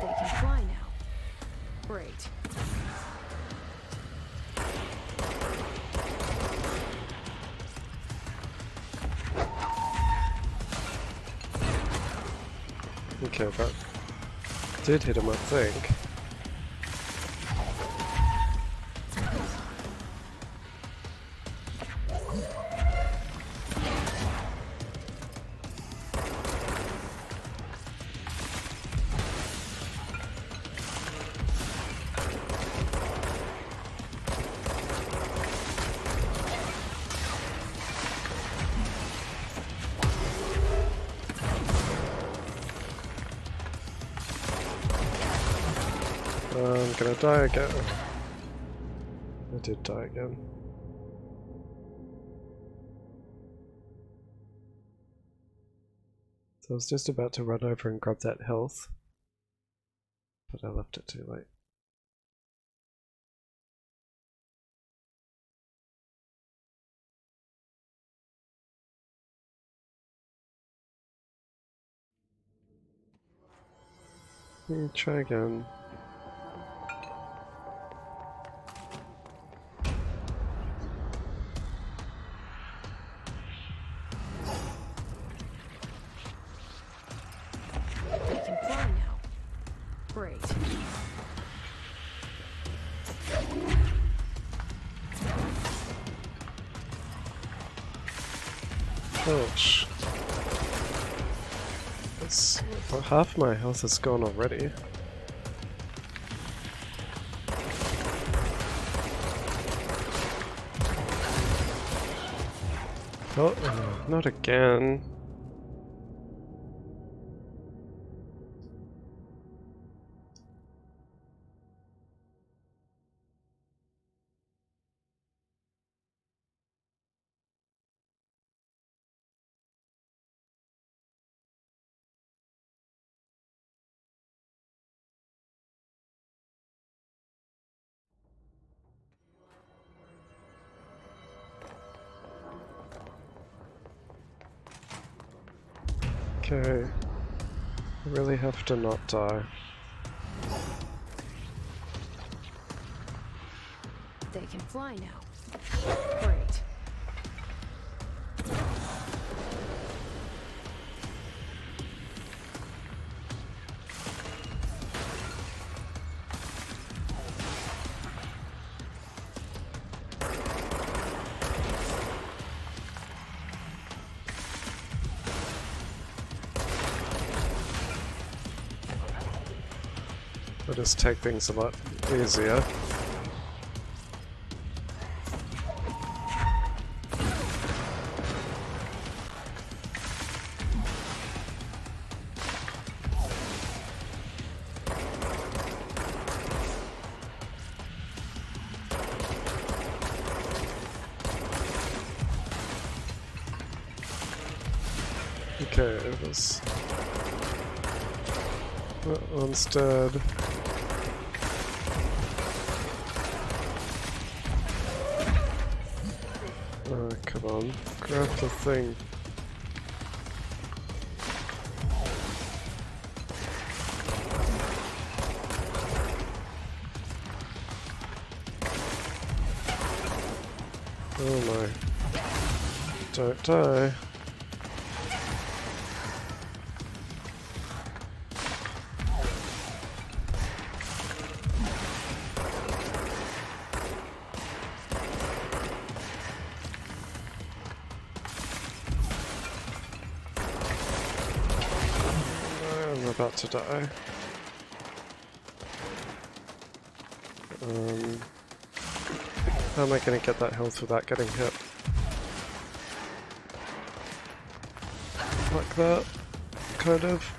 They can fly now. Great. Okay, that did hit him, I think. I'm gonna die again. I did die again. So I was just about to run over and grab that health, but I left it too late. Try again. They can fly now. Great. Ouch. Well, half my health is gone already. Oh, not again. Okay. I really have to not die. They can fly now. Great. I'll just take things a lot easier. Okay, it was... That one's dead. Oh, come on. Grab the thing. Oh my. Don't die. I'm about to die. How am I going to get that health without getting hit? Like that, kind of.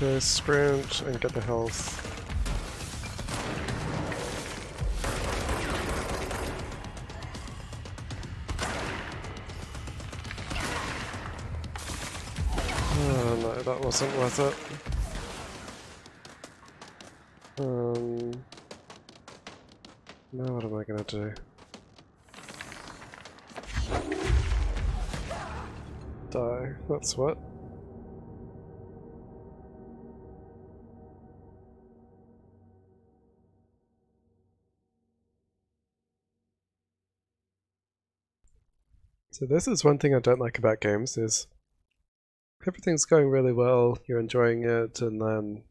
Okay, sprint and get the health. Oh no, that wasn't worth it. Now what am I gonna do? Die, that's what. So this is one thing I don't like about games is everything's going really well, you're enjoying it, and then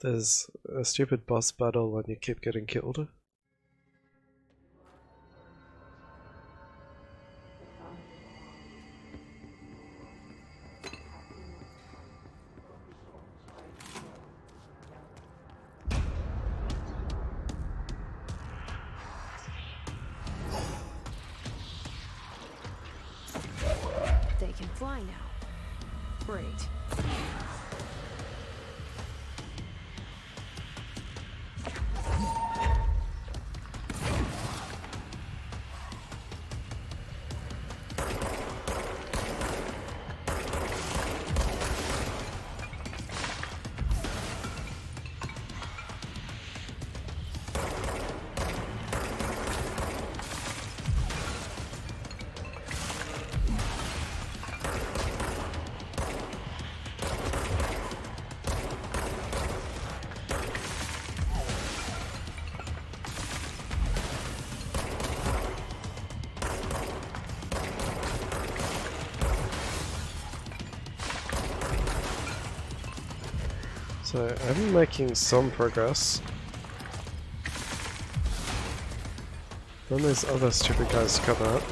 there's a stupid boss battle and you keep getting killed. They can fly now. Great. So I'm making some progress. Then there's other stupid guys come out.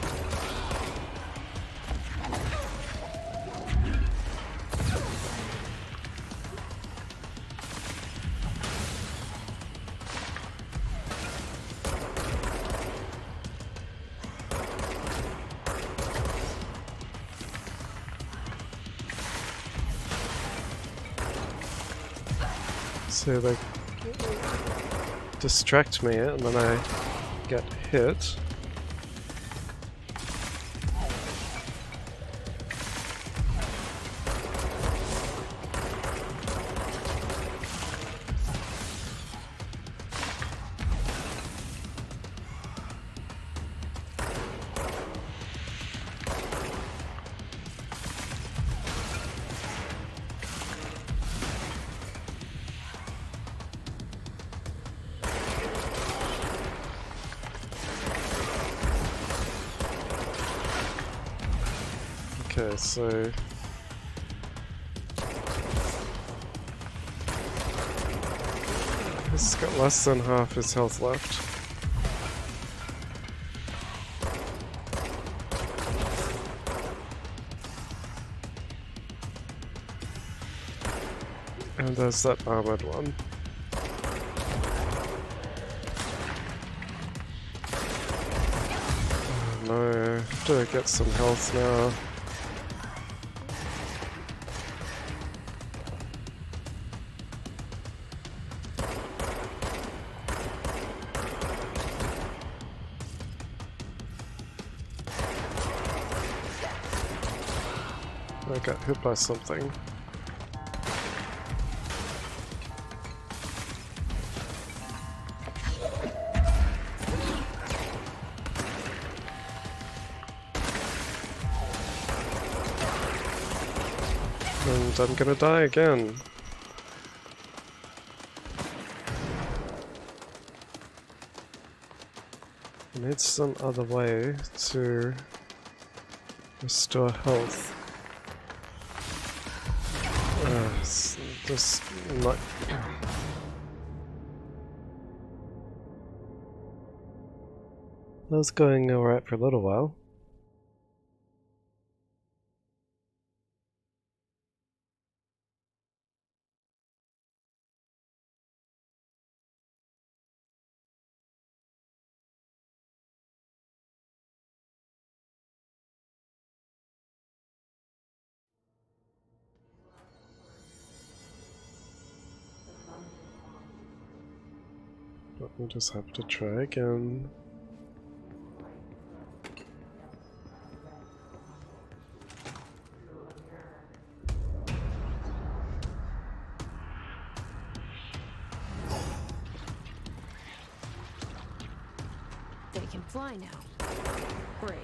So they distract me and then I get hit. Okay, so he's got less than half his health left. And there's that armored one. Oh no, I have to get some health now. I got hit by something. And I'm gonna die again. I need some other way to restore health. It's just not. That was going alright for a little while. But we'll just have to try again. They can fly now. Great.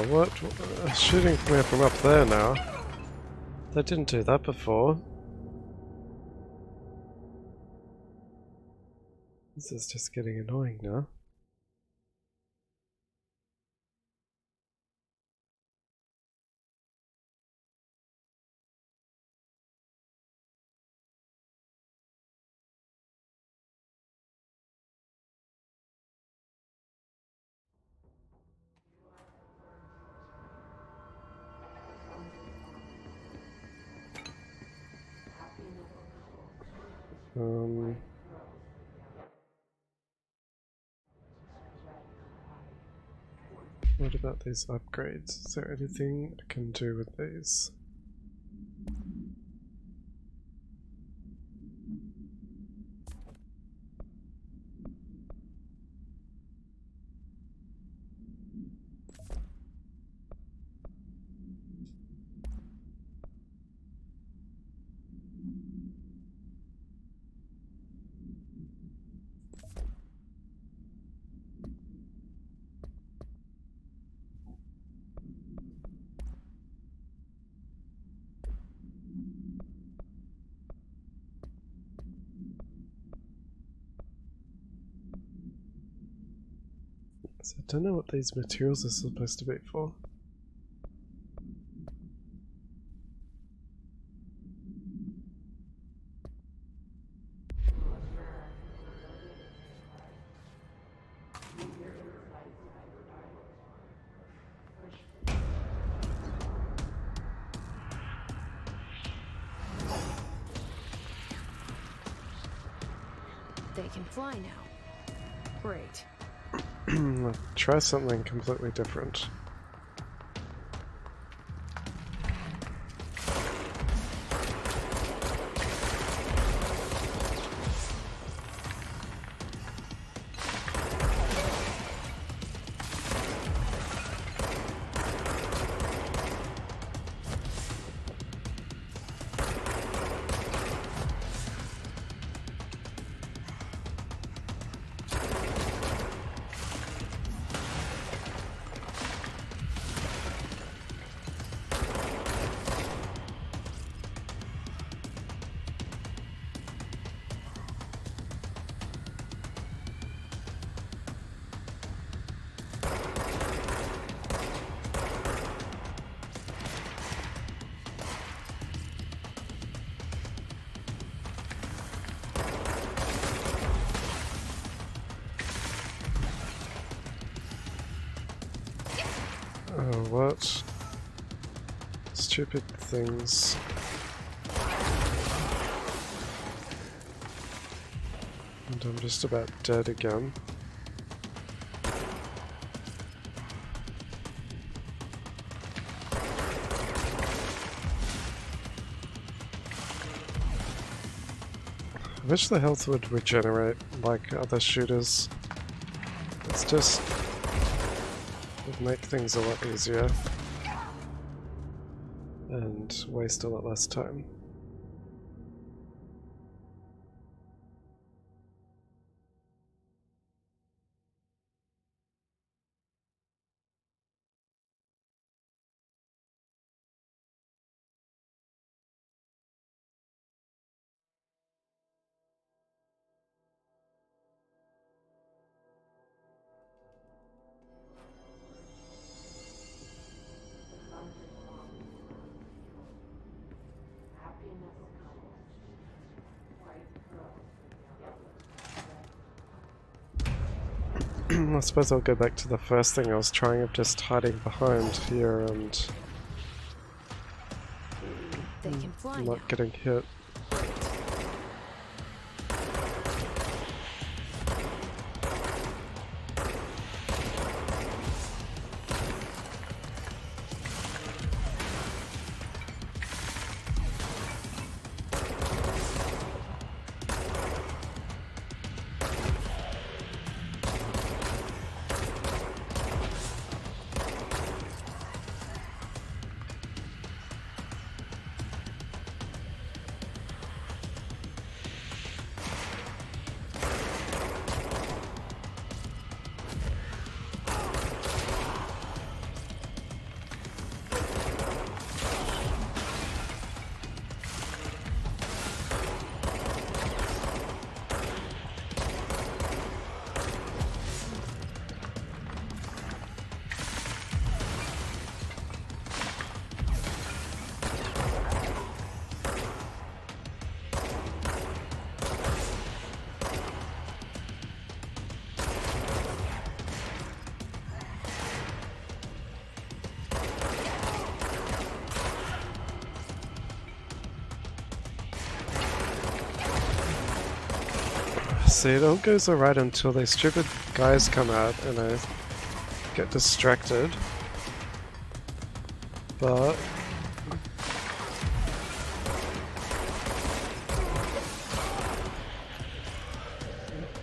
What? Shooting me from up there now. They didn't do that before. This is just getting annoying now. What about these upgrades? Is there anything I can do with these? So I don't know what these materials are supposed to be for. They can fly now. Great. Let's try something completely different. Oh, what? Stupid things. And I'm just about dead again. I wish the health would regenerate like other shooters. It's just... would make things a lot easier. And waste a lot less time. I suppose I'll go back to the first thing I was trying of just hiding behind here and They can fly not now. getting hit. See, it all goes alright until these stupid guys come out and I get distracted. But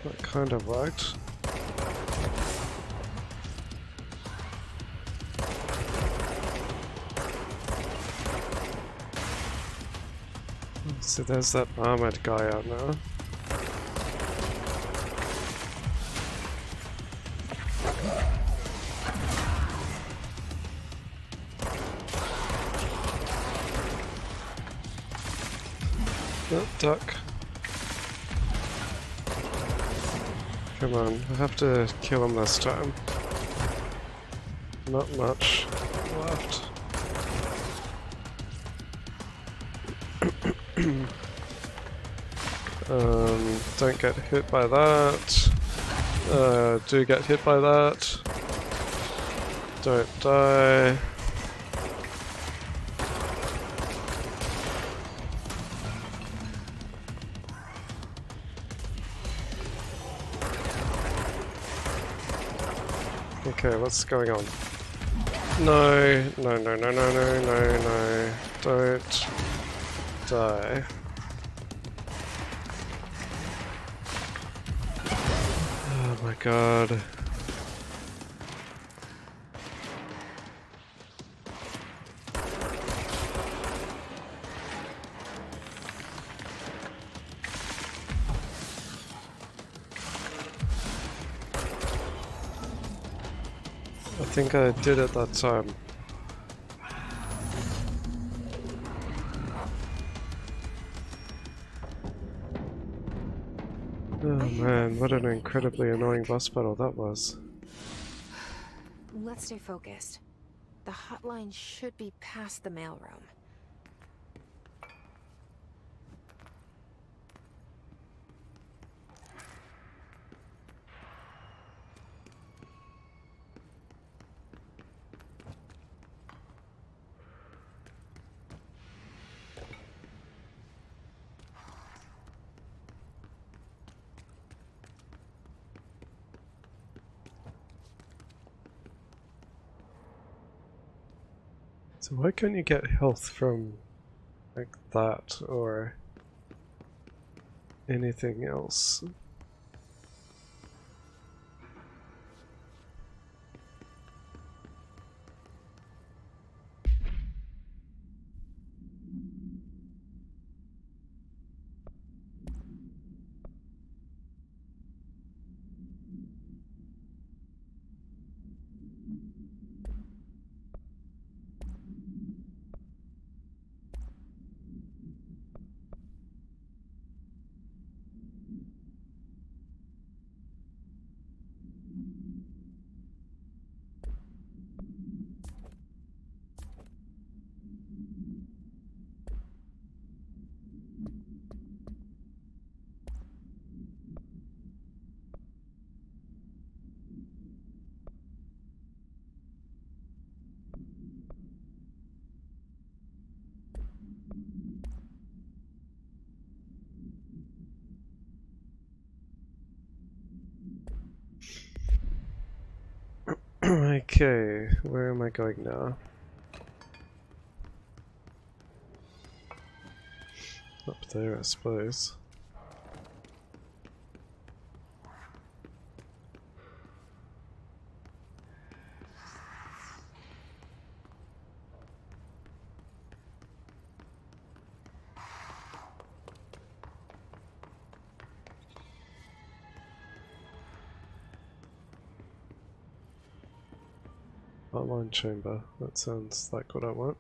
that kind of worked. So there's that armored guy out now. Oh, duck. Come on, I have to kill him this time. Not much left. Don't get hit by that. Do get hit by that. Don't die. Okay, what's going on? No, no, no, no, no, no, no, no. Don't die. Oh my god. I think I did it that time. Oh man, what an incredibly annoying boss battle that was. Let's stay focused. The hotline should be past the mailroom. So why can't you get health from like that or anything else? Okay, where am I going now? Up there, I suppose. Hotline chamber, that sounds like what I want.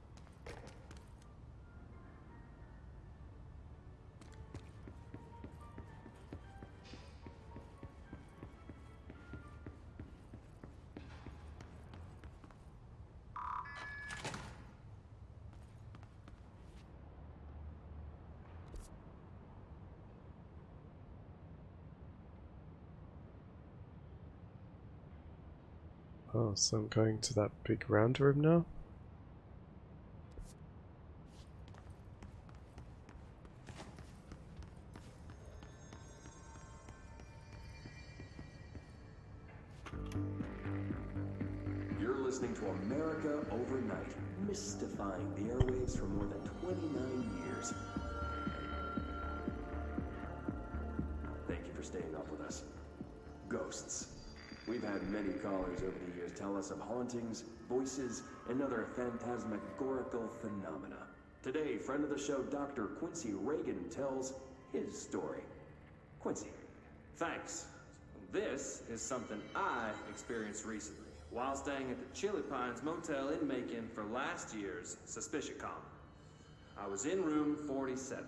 Oh, so I'm going to that big round room now? listening to America Overnight, mystifying the airwaves for more than 29 years. Thank you for staying up with us. Ghosts. We've had many callers over the years tell us of hauntings, voices, and other phantasmagorical phenomena. Today, friend of the show Dr. Quincy Reagan tells his story. Quincy. Thanks. This is something I experienced recently while staying at the Chili Pines Motel in Macon for last year's SuspiciaCon. I was in room 47.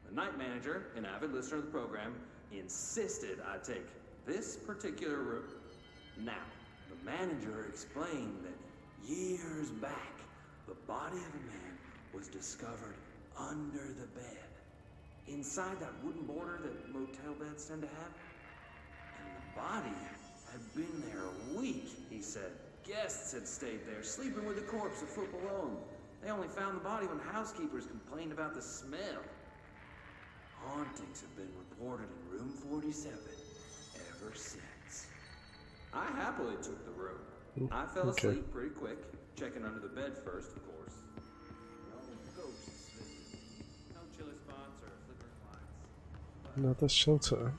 The night manager, an avid listener of the program, insisted I take this particular room. Now, the manager explained that years back, the body of a man was discovered under the bed, inside that wooden border that motel beds tend to have. And the body had been there a week, he said. Guests had stayed there, sleeping with the corpse a foot below them. They only found the body when housekeepers complained about the smell. Hauntings have been reported in room 47 ever since. I happily took the room. I fell asleep pretty quick, checking under the bed first, of course. No ghosts visiting. No chilly spots or flickering lights. Another shelter.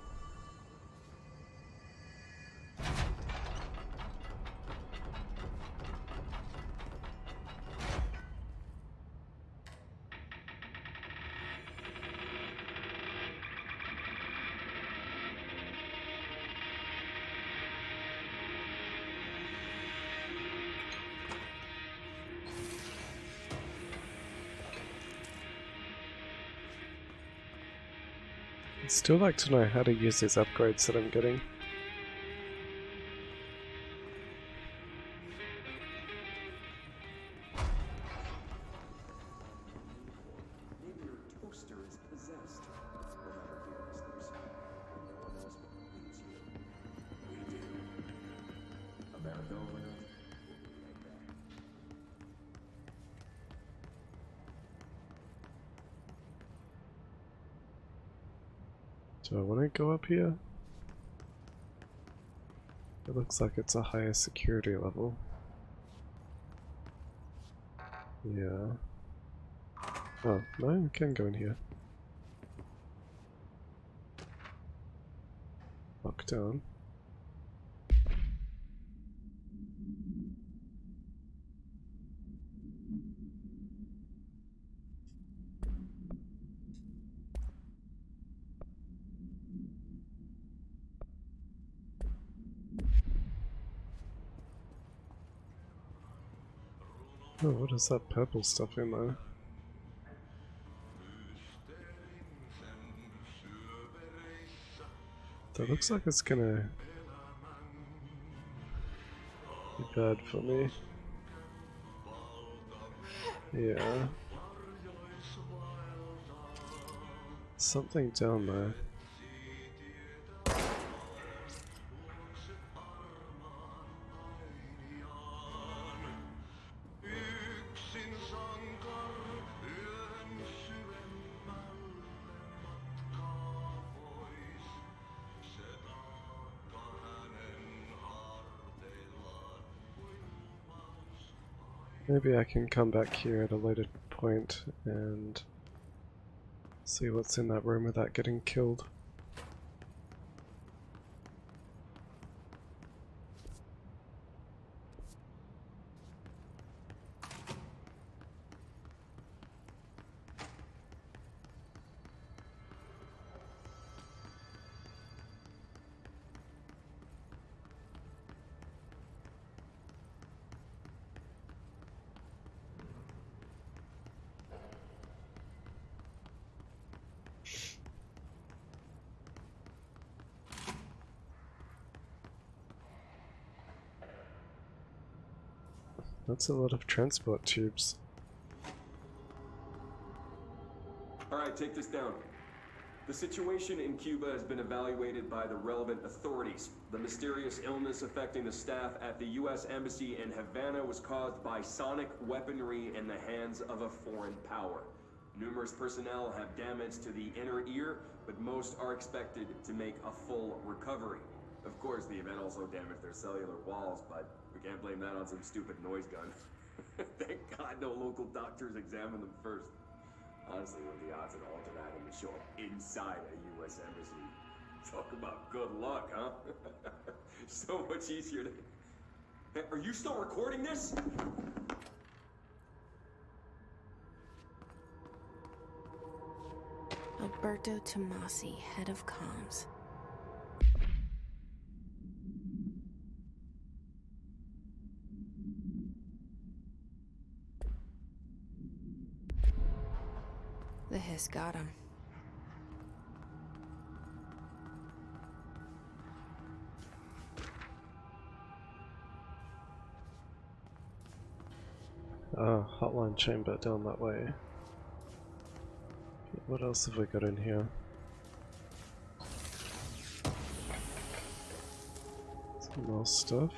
I'd still like to know how to use these upgrades that I'm getting. Maybe your toaster is possessed. Remember, dear listeners, when no one else believes you, we do. America Overnight will be right back. Do I want to go up here? It looks like it's a higher security level. Yeah. Oh, no, we can go in here. Lock down. Oh, what is that purple stuff in there? That looks like it's gonna be bad for me. Yeah. Something down there. Maybe I can come back here at a later point and see what's in that room without getting killed. That's a lot of transport tubes. Alright, take this down. The situation in Cuba has been evaluated by the relevant authorities. The mysterious illness affecting the staff at the U.S. Embassy in Havana was caused by sonic weaponry in the hands of a foreign power. Numerous personnel have damage to the inner ear, but most are expected to make a full recovery. Of course, the event also damaged their cellular walls, but we can't blame that on some stupid noise gun. Thank God no local doctors examined them first. Honestly, what are the odds an altered item would show up inside a U.S. embassy? Talk about good luck, huh? So much easier to... Hey, are you still recording this? Alberto Tomasi, head of comms. The hiss got him. Hotline chamber down that way. What else have we got in here? Some more stuff.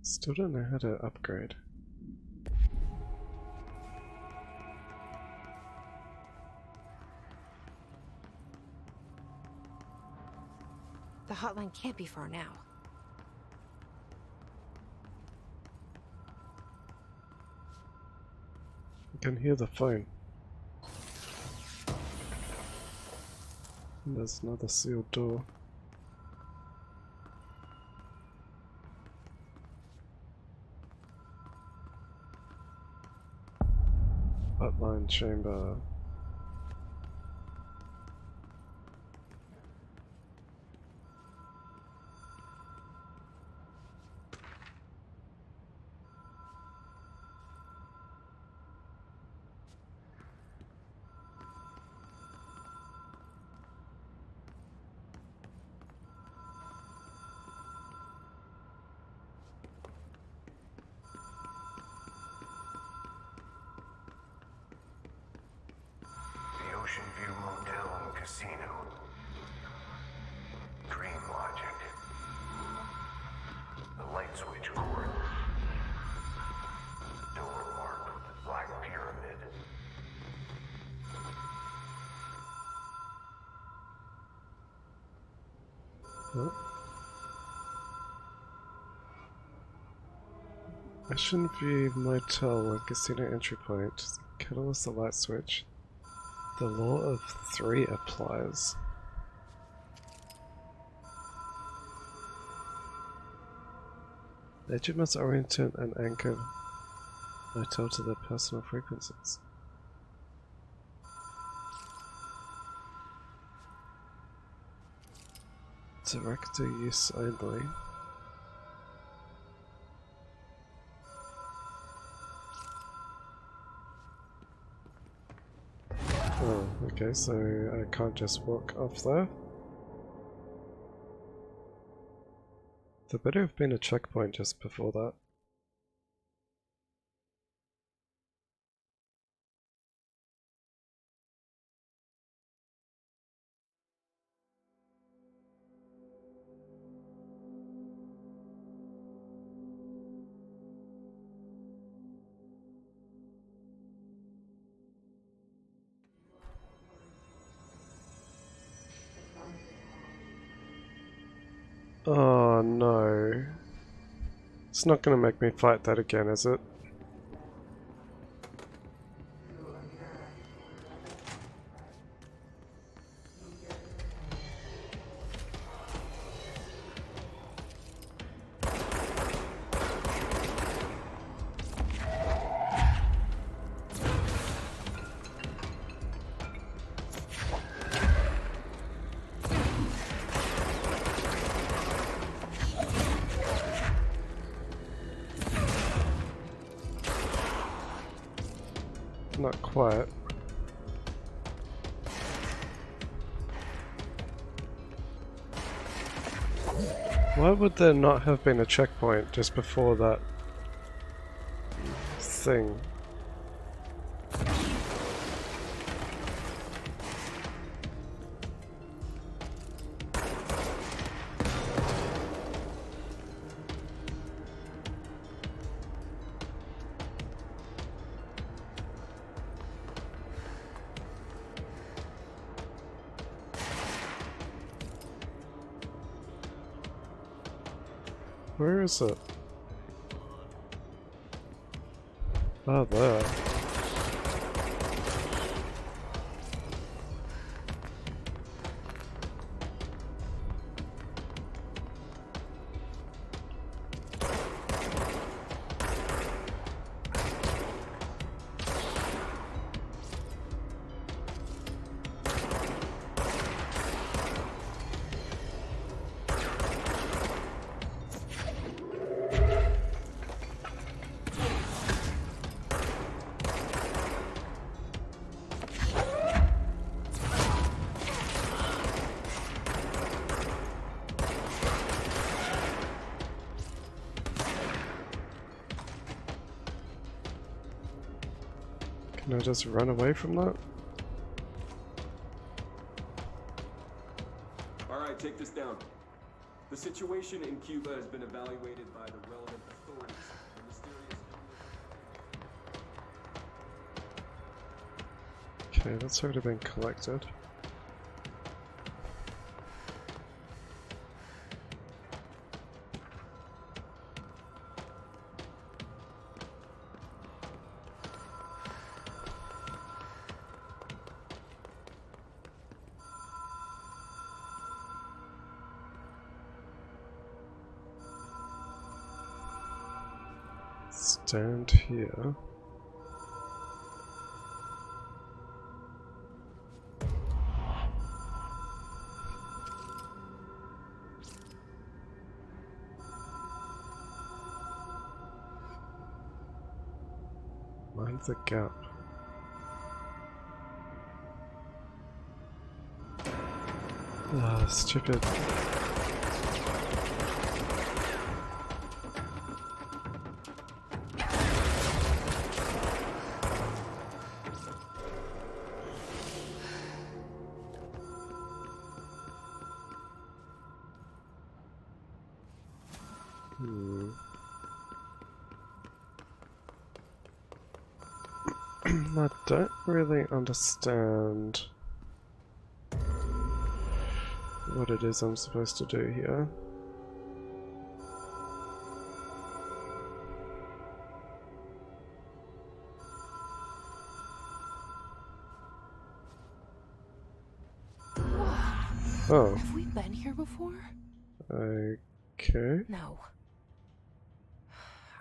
Still don't know how to upgrade. The hotline can't be far now. I can hear the phone. And there's another sealed door. Hotline chamber. Ocean View Motel and Casino. Dream Logic. The light switch cord. Door marked with the Black Pyramid. Huh? Ocean View Motel and Casino entry point. Catalyst the light switch. The law of 3 applies. The agent must orient and anchor motel to their personal frequencies. Director use only. Oh, okay, so I can't just walk off there. There better have been a checkpoint just before that. Oh no. It's not gonna make me fight that again, is it? Not quite. Why would there not have been a checkpoint just before that thing? Where is it? Oh, there. Can I just run away from that? Alright, take this down. The situation in Cuba has been evaluated by the relevant authorities. The mysterious illness... Okay, that's already been collected. Stand here. Mind the gap. Ah, stupid. I don't really understand what it is I'm supposed to do here. Oh. Have we been here before? Okay. No.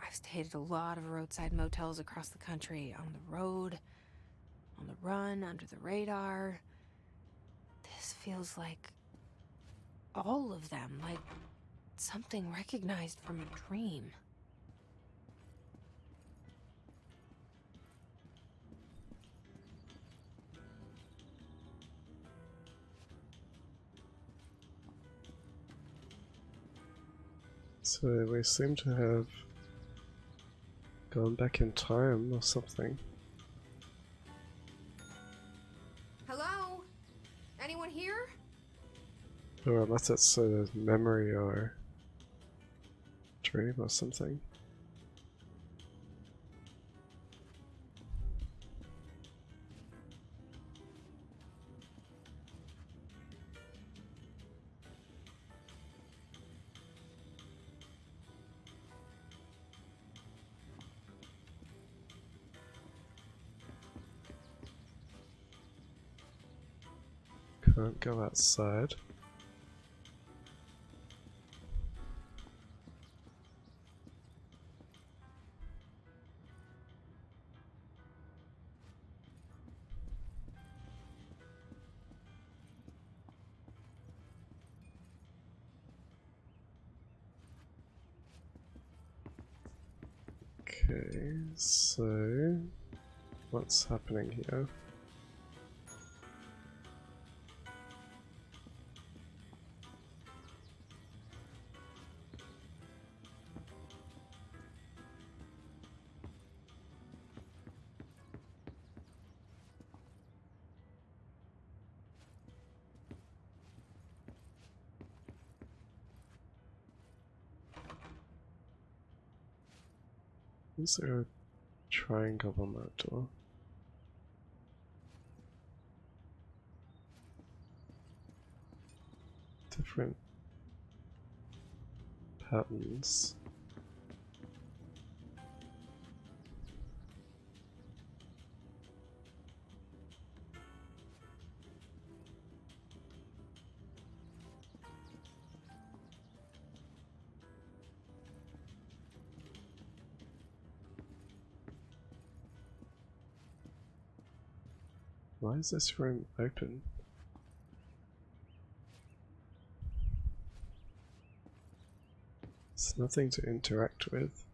I've stayed at a lot of roadside motels across the country, on the road, on the run, under the radar. This feels like all of them, like something recognized from a dream. So we seem to have gone back in time or something. Hello? Anyone here? Or unless it's a memory or dream or something. Can't go outside. Okay, so what's happening here? Is there a triangle on that door? Different patterns. Why is this room open? There's nothing to interact with.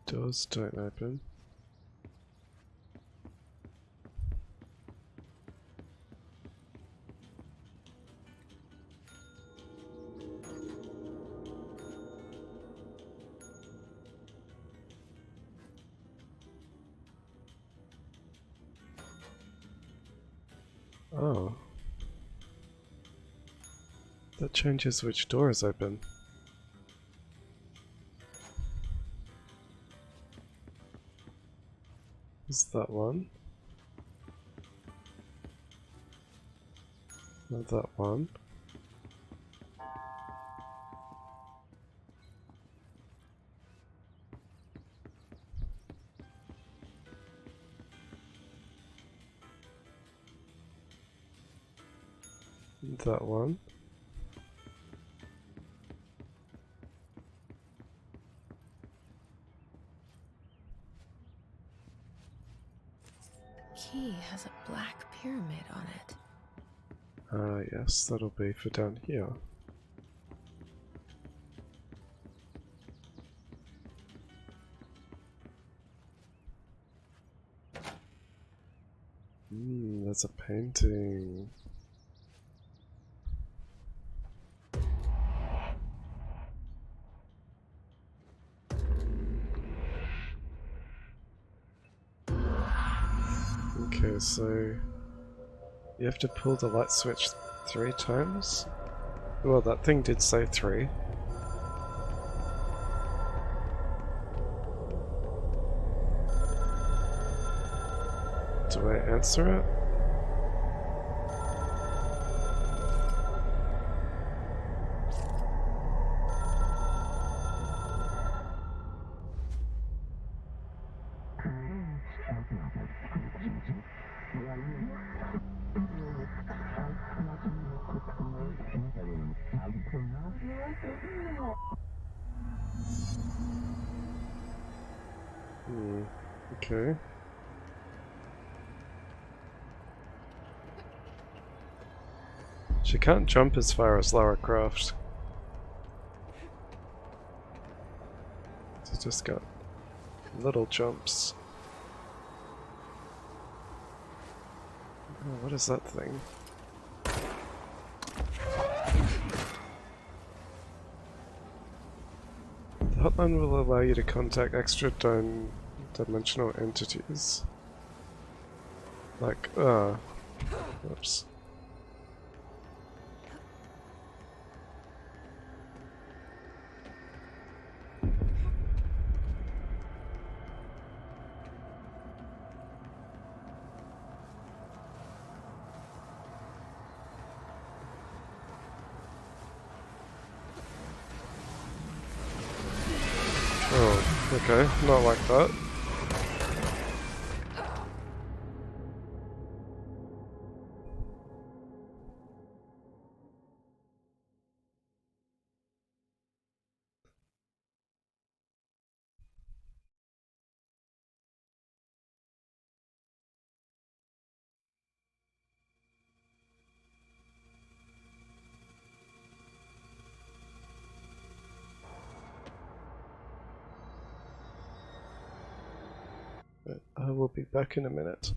Doors don't open. Oh. That changes which door is open. Is that one? Not that one. That one. Key has a black pyramid on it. Yes, that'll be for down here. There's a painting. Okay, so you have to pull the light switch 3 times? Well, that thing did say 3. Do I answer it? Okay. She can't jump as far as Lara Croft. She's just got little jumps. Oh, what is that thing? The hotline will allow you to contact extra-dimensional entities. Like, whoops. Oh, okay, not like that. But I will be back in a minute.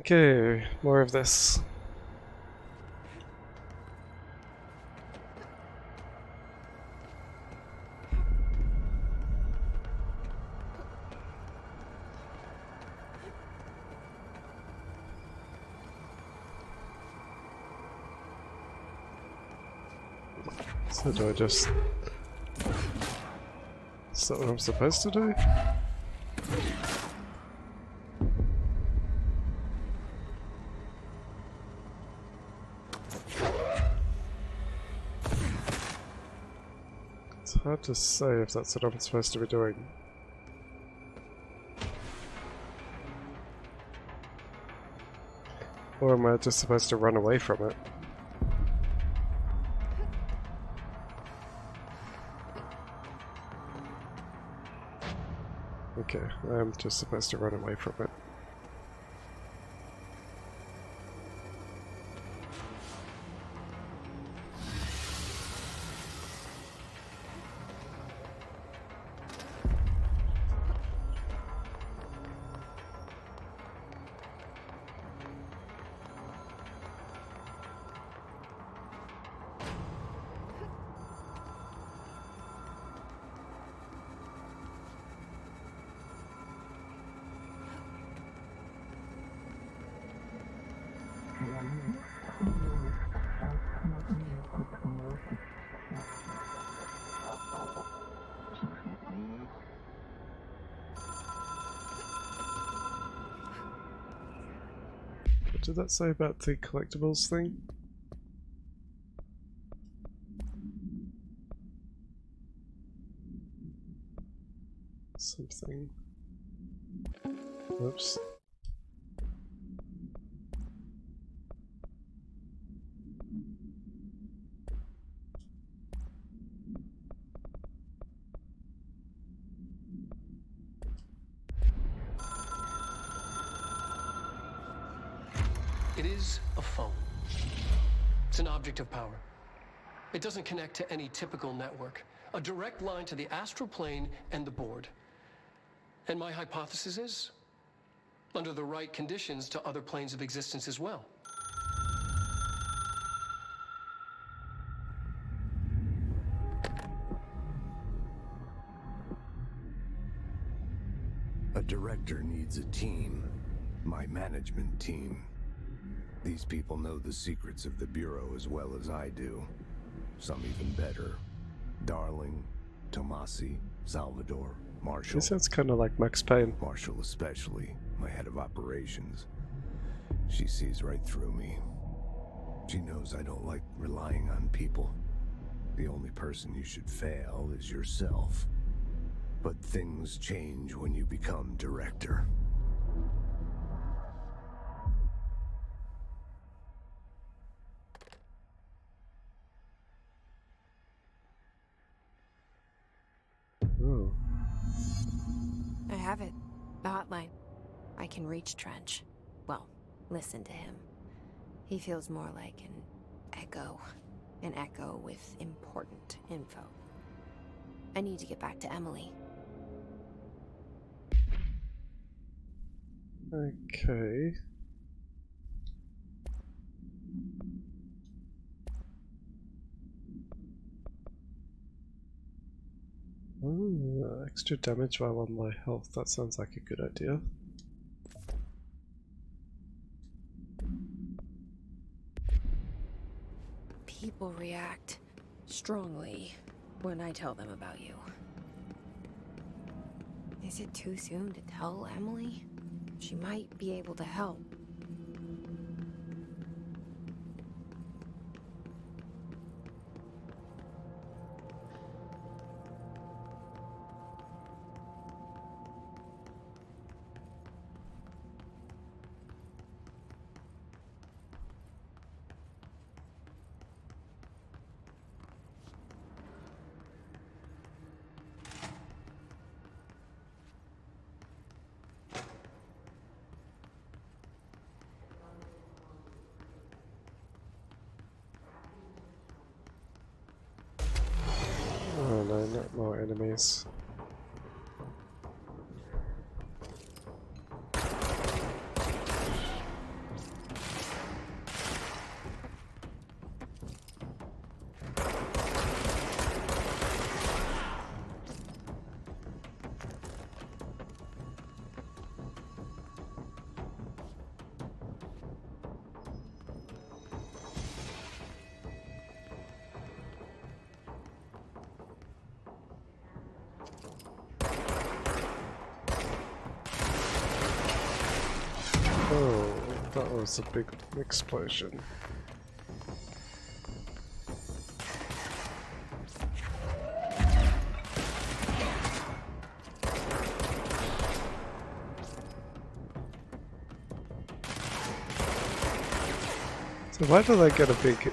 Okay, more of this. So do I just... Is that what I'm supposed to do? It's hard to say if that's what I'm supposed to be doing. Or am I just supposed to run away from it? Okay, I'm just supposed to run away from it. What did that say about the collectibles thing? Something. Oops. It is a phone. It's an object of power. It doesn't connect to any typical network. A direct line to the astral plane and the board. And my hypothesis is, under the right conditions, to other planes of existence as well. A director needs a team. My management team. These people know the secrets of the Bureau as well as I do. Some even better. Darling, Tomasi, Salvador, Marshall. This sounds kind of like Max Payne. Marshall especially, my head of operations. She sees right through me. She knows I don't like relying on people. The only person you should fail is yourself. But things change when you become director. Oh. I have it. The hotline. I can reach Trench. Well, listen to him. He feels more like an echo. An echo with important info. I need to get back to Emily. Okay. Oh, extra damage while on my health. That sounds like a good idea. People react strongly when I tell them about you. Is it too soon to tell Emily? She might be able to help. Oh no, not more enemies. That was a big explosion. So why do they get a big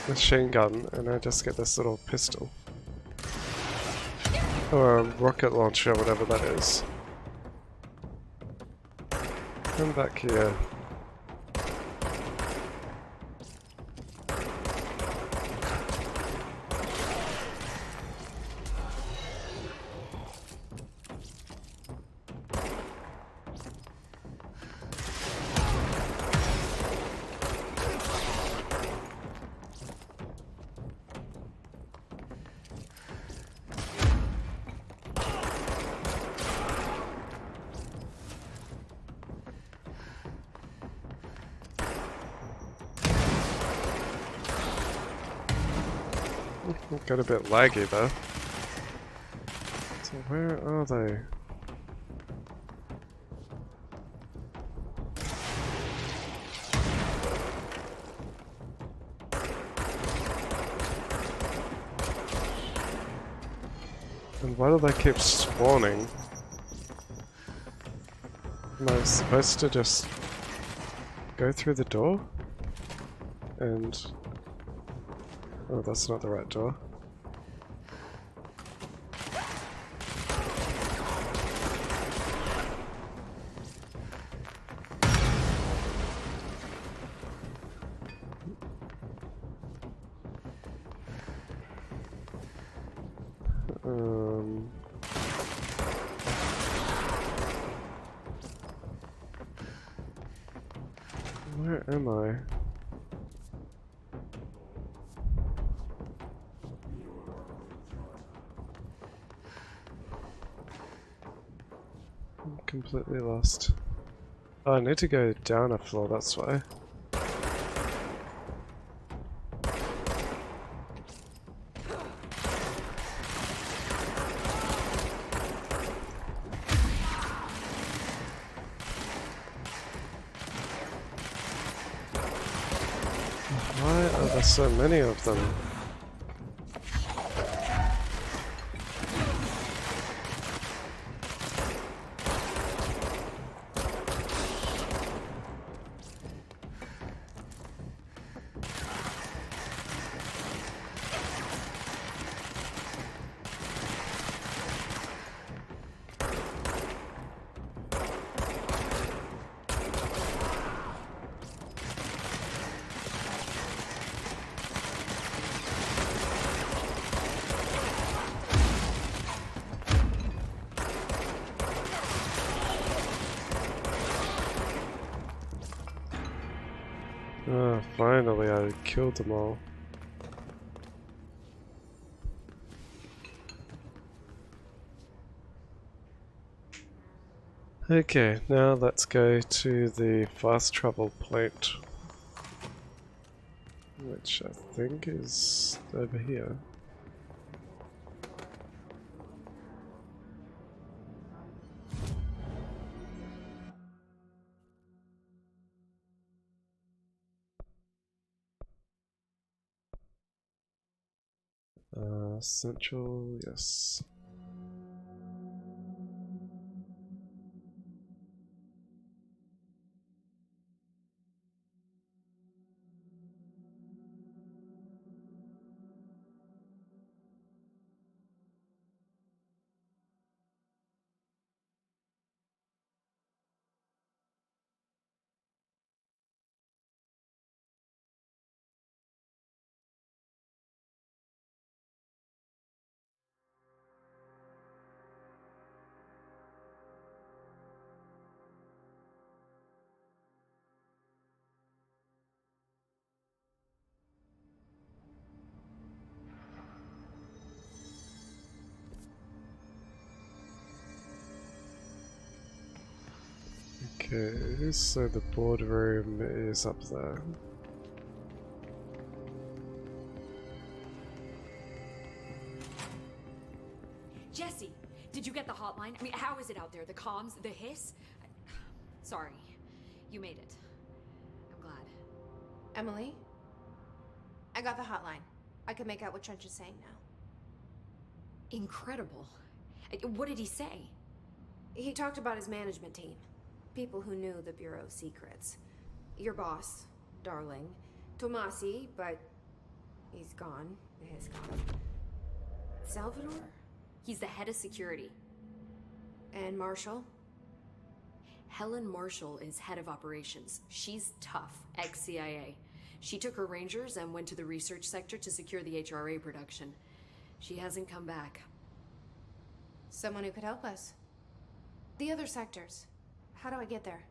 machine gun and I just get this little pistol? Or a rocket launcher, whatever that is. Come back here. Got a bit laggy though. So where are they? And why do they keep spawning? Am I supposed to just go through the door? And... oh, that's not the right door. Where am I? I'm completely lost. Oh, I need to go down a floor, that's why. Why are there so many of them? Ah, finally I killed them all. Okay, now let's go to the fast travel point, which I think is over here. Central, yes. Okay, so the boardroom is up there. Jesse, did you get the hotline? I mean, how is it out there? The comms, the hiss? Sorry, you made it. Emily? I got the hotline. I can make out what Trench is saying now. Incredible. What did he say? He talked about his management team. People who knew the Bureau's secrets. Your boss, Darling. Tomasi, but he's gone. He's gone. Salvador? He's the head of security. And Marshall? Helen Marshall is head of operations. She's tough, ex-CIA. She took her Rangers and went to the research sector to secure the HRA production. She hasn't come back. Someone who could help us. The other sectors. How do I get there?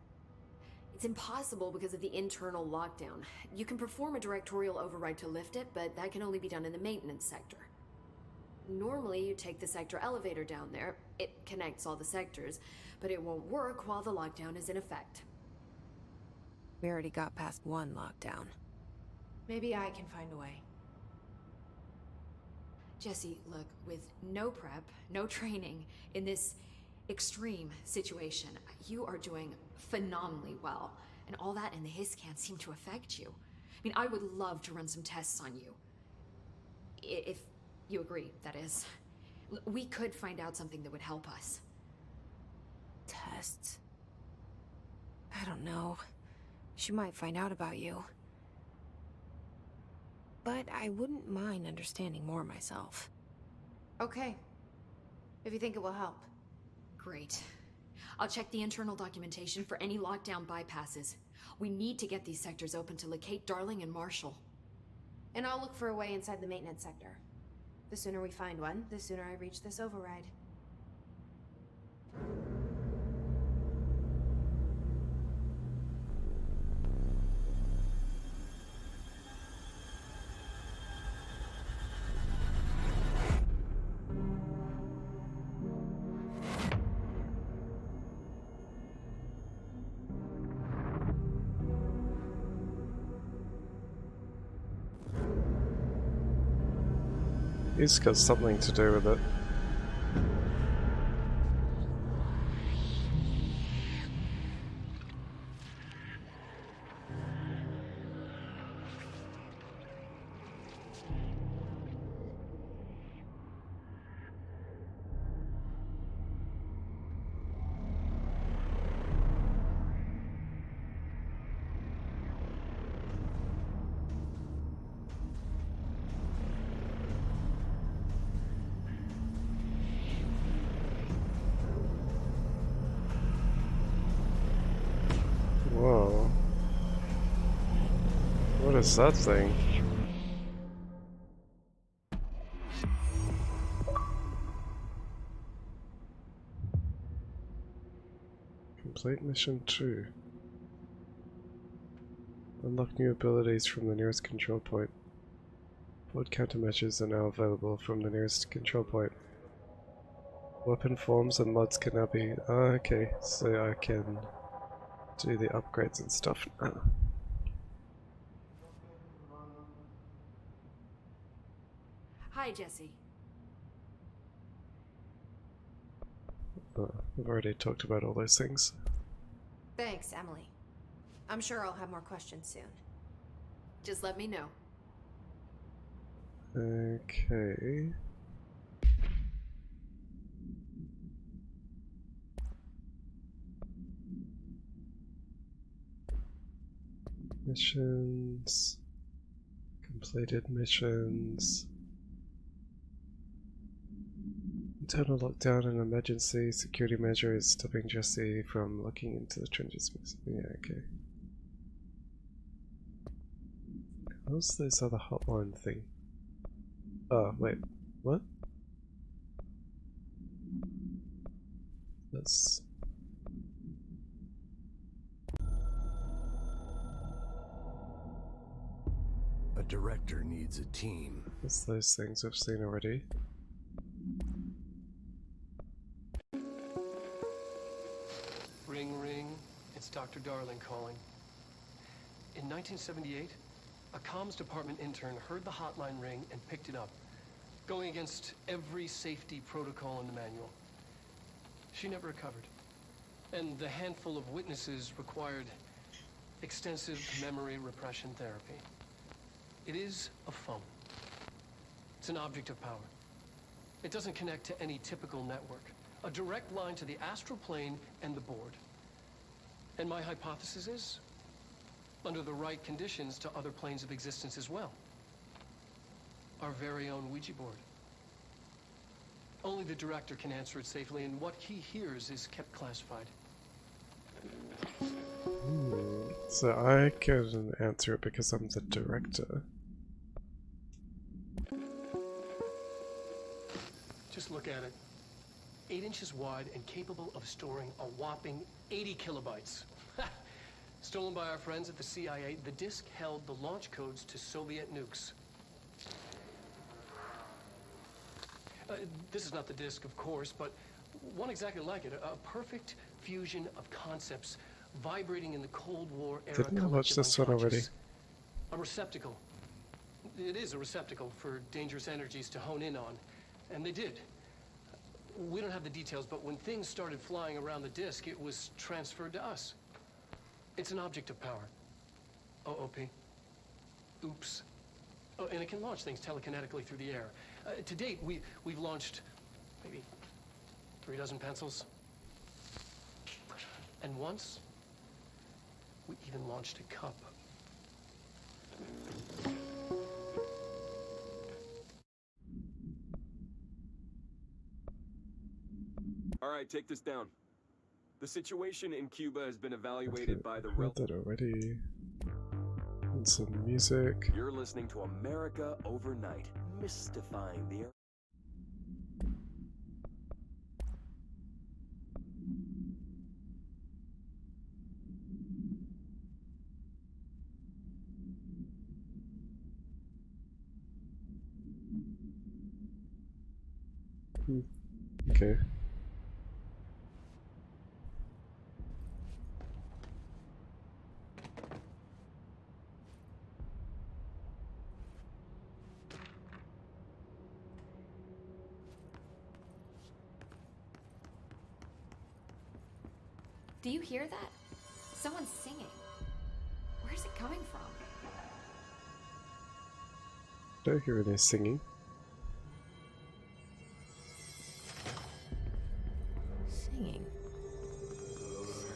It's impossible because of the internal lockdown. You can perform a directorial override to lift it, but that can only be done in the maintenance sector. Normally, you take the sector elevator down there. It connects all the sectors, but it won't work while the lockdown is in effect. We already got past one lockdown. Maybe I can find a way. Jesse, look, with no prep, no training, in this extreme situation, you are doing phenomenally well. And all that and the hiss can't seem to affect you. I mean, I would love to run some tests on you. If you agree, that is. We could find out something that would help us. Tests? I don't know. She might find out about you. But I wouldn't mind understanding more myself. Okay. If you think it will help. Great. I'll check the internal documentation for any lockdown bypasses. We need to get these sectors open to locate Darling and Marshall. And I'll look for a way inside the maintenance sector. The sooner we find one, the sooner I reach this override. It's got something to do with it. Whoa. What is that thing? Complete mission 2. Unlock new abilities from the nearest control point. Board countermeasures are now available from the nearest control point. Weapon forms and mods can now be... okay, so I can do the upgrades and stuff now. Hi, Jesse. I've already talked about all those things. Thanks, Emily. I'm sure I'll have more questions soon. Just let me know. Okay. Missions. Completed missions. Internal lockdown and emergency security measure is stopping Jesse from looking into the trenches. Yeah, okay. How's this other hotline thing? Oh, wait. What? That's... A director needs a team. That's those things I've seen already. Ring, ring. It's Dr. Darling calling. In 1978, a comms department intern heard the hotline ring and picked it up, going against every safety protocol in the manual. She never recovered. And the handful of witnesses required extensive memory repression therapy. It is a phone. It's an object of power. It doesn't connect to any typical network. A direct line to the astral plane and the board. And my hypothesis is, under the right conditions, to other planes of existence as well. Our very own Ouija board. Only the director can answer it safely, and what he hears is kept classified. So I can answer it because I'm the director. Just look at it. 8 inches wide and capable of storing a whopping 80 kilobytes. Stolen by our friends at the CIA, the disk held the launch codes to Soviet nukes. This is not the disk, of course, but one exactly like it. A perfect fusion of concepts vibrating in the Cold War era. Didn't I watch this one already? A receptacle. It is a receptacle for dangerous energies to hone in on. And they did. We don't have the details, but when things started flying around the disk, it was transferred to us. It's an object of power. OOP. Oops. Oh, and it can launch things telekinetically through the air. To date, we've launched maybe 3 dozen pencils. And once, we even launched a cup. All right, take this down. The situation in Cuba has been evaluated by the read that already. And some music. You're listening to America Overnight, mystifying the Okay. Do you hear that? Someone's singing. Where's it coming from? Don't hear any singing. Singing?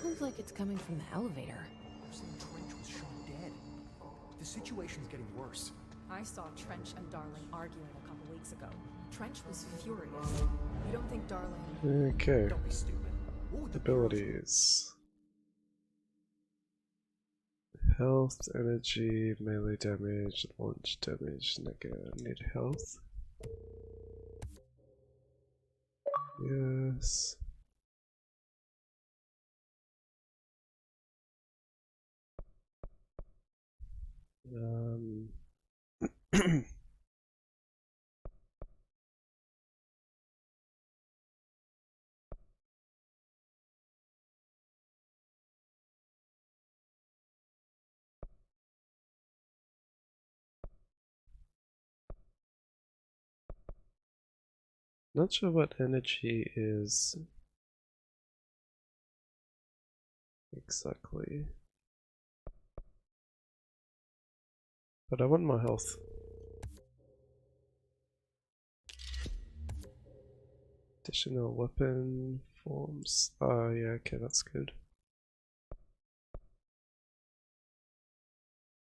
Sounds like it's coming from the elevator. Trench was shot dead. The situation's getting worse. I saw Trench and Darling arguing a couple weeks ago. Trench was furious. You don't think Darling... Okay. Don't be stupid. Abilities. Health, energy, melee damage, launch damage, need health. Yes. Not sure what energy is exactly, but I want my health. Additional weapon forms. Oh yeah, okay, that's good.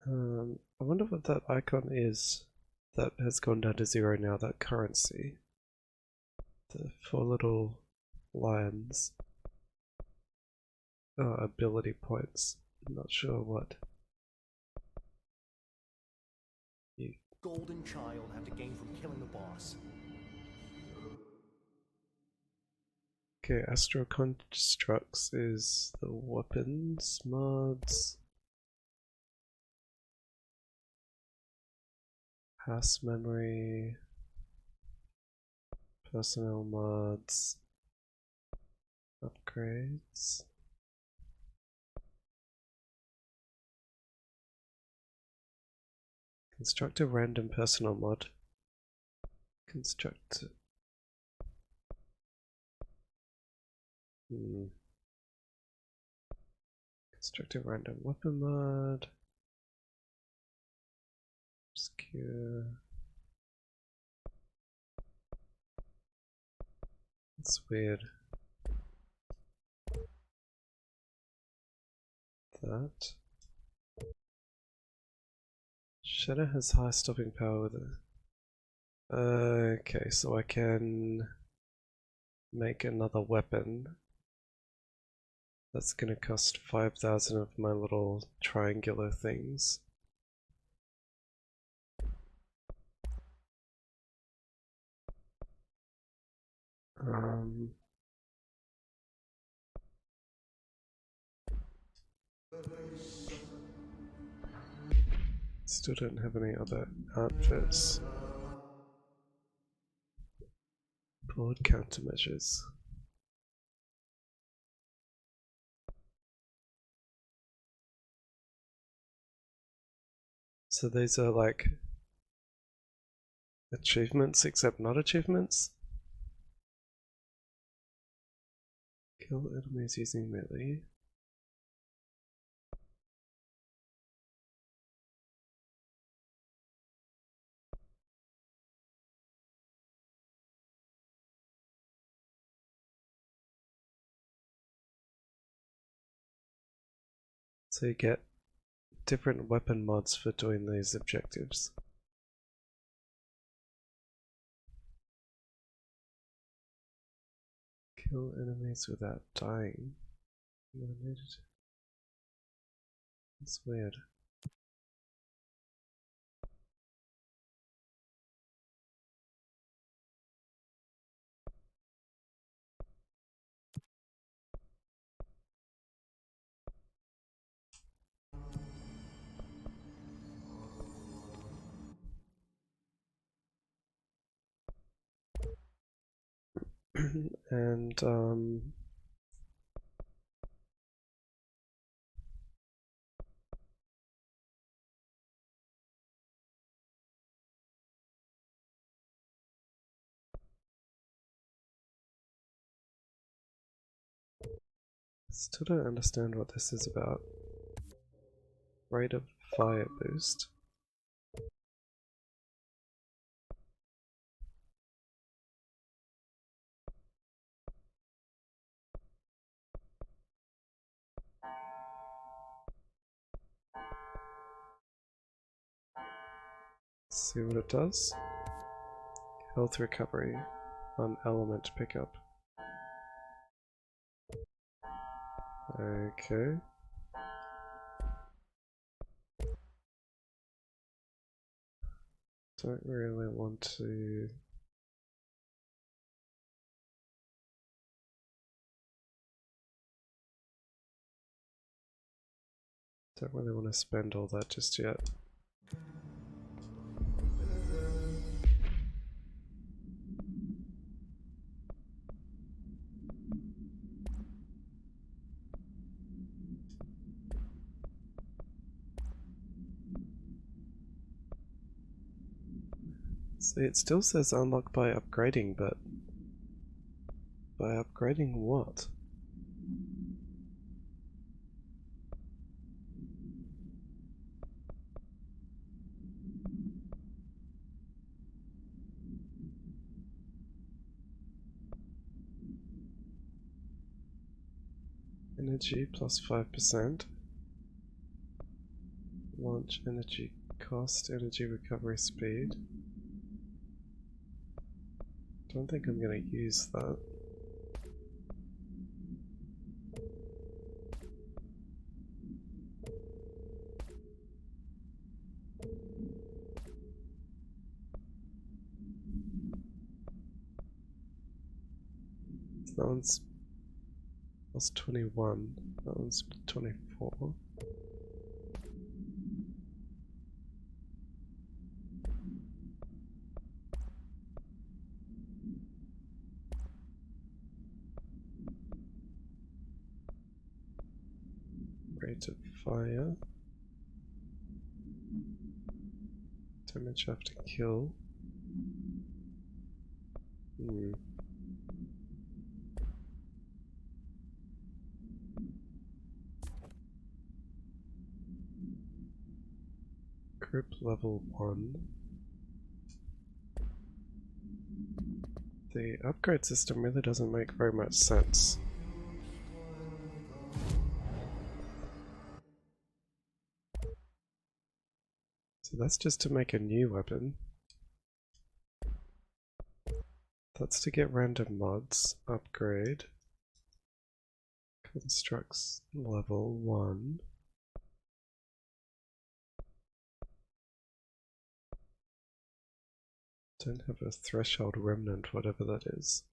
I wonder what that icon is that has gone down to 0 now, that currency. The 4 little lions. Oh, ability points. I'm not sure what. Golden child have to gain from killing the boss. Okay, Astro Constructs is the weapons mods. House memory. Personnel mods. Upgrades. Construct a random personal mod. Construct. Destructive random weapon mode. Obscure. That's weird. That. Shadow has high stopping power with it. Okay, so I can make another weapon. That's gonna cost 5,000 of my little triangular things. Still don't have any other outfits. Broad countermeasures. So these are like achievements except not achievements? Kill enemies using melee. So you get different weapon mods for doing these objectives. Kill enemies without dying. Eliminated. That's weird. And still don't understand what this is about. Rate of fire boost. See what it does. Health recovery on element pickup. Okay. Don't really want to. Don't really want to spend all that just yet. See, it still says unlock by upgrading, but by upgrading what? Energy plus 5%. Launch energy cost, energy recovery speed. Don't think I'm going to use that. That one's plus 21, that one's 24. Rate of fire. Damage after kill. level 1. The upgrade system really doesn't make very much sense. So that's just to make a new weapon. That's to get random mods, upgrade, constructs level 1. Don't have a threshold remnant, whatever that is.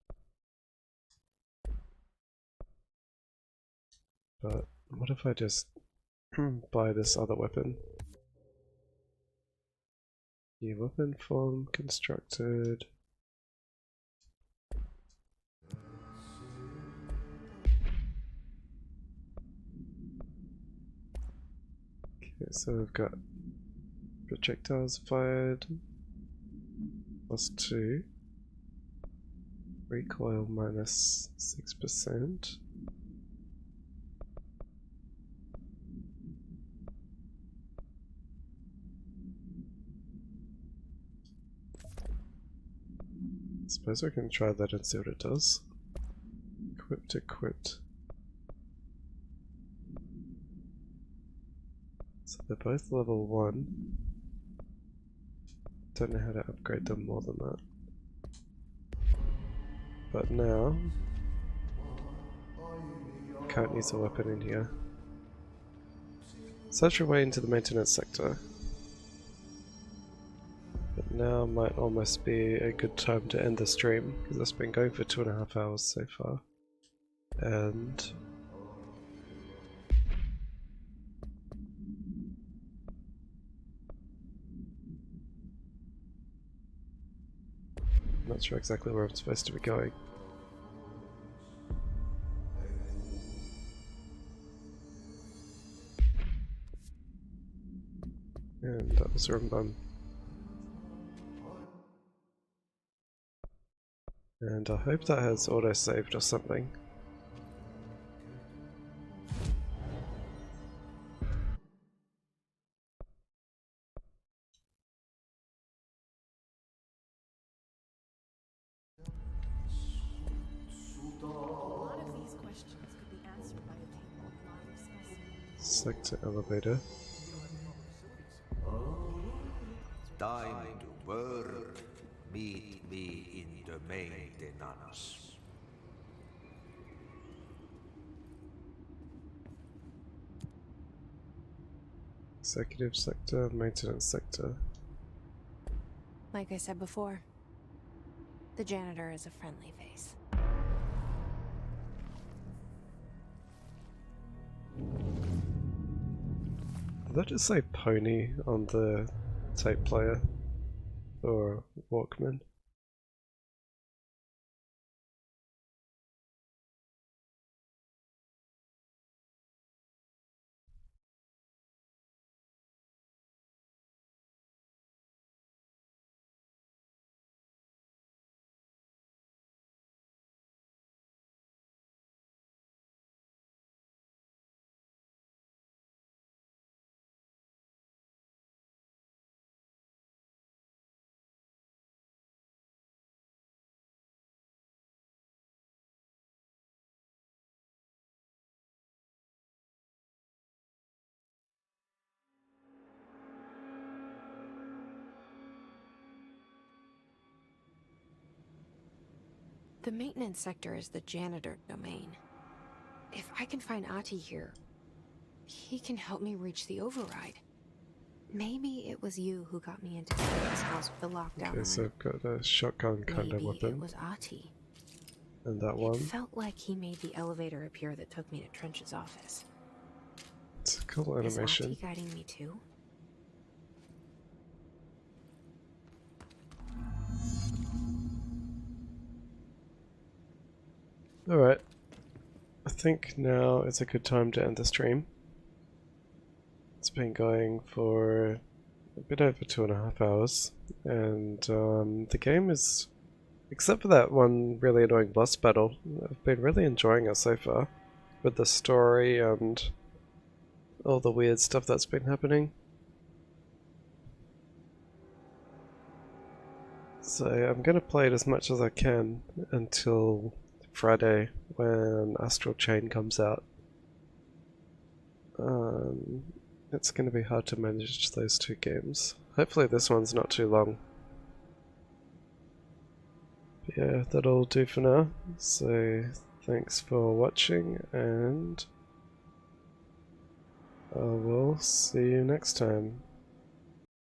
But what if I just buy this other weapon? New weapon form constructed. Okay, so we've got projectiles fired +2, recoil -6%. Suppose I can try that and see what it does. Equipped. So they're both level 1. Don't know how to upgrade them more than that. But now, can't use a weapon in here. Search your way into the maintenance sector. But now might almost be a good time to end the stream, because it's been going for 2.5 hours so far. And not sure exactly where I'm supposed to be going. And that was Rumbum. And I hope that has auto-saved or something. Sector elevator. Time to work. Meet me in the maintenance. Executive sector, maintenance sector. Like I said before, the janitor is a friendly face. Did that just say pony on the tape player? Or Walkman? The maintenance sector is the janitor domain. If I can find Ahti here, he can help me reach the override. Maybe it was you who got me into this house with the lockdown. Okay, so I've got a shotgun kind of weapon. It was Ahti. And that one. It felt like he made the elevator appear that took me to Trench's office. It's a cool animation. Is Ahti guiding me too? Alright. I think now is a good time to end the stream. It's been going for a bit over 2.5 hours, and the game is, except for that one really annoying boss battle, I've been really enjoying it so far, with the story and all the weird stuff that's been happening. So I'm going to play it as much as I can until Friday when Astral Chain comes out. It's going to be hard to manage those two games. Hopefully this one's not too long. But yeah, that'll do for now. So thanks for watching, and I will see you next time.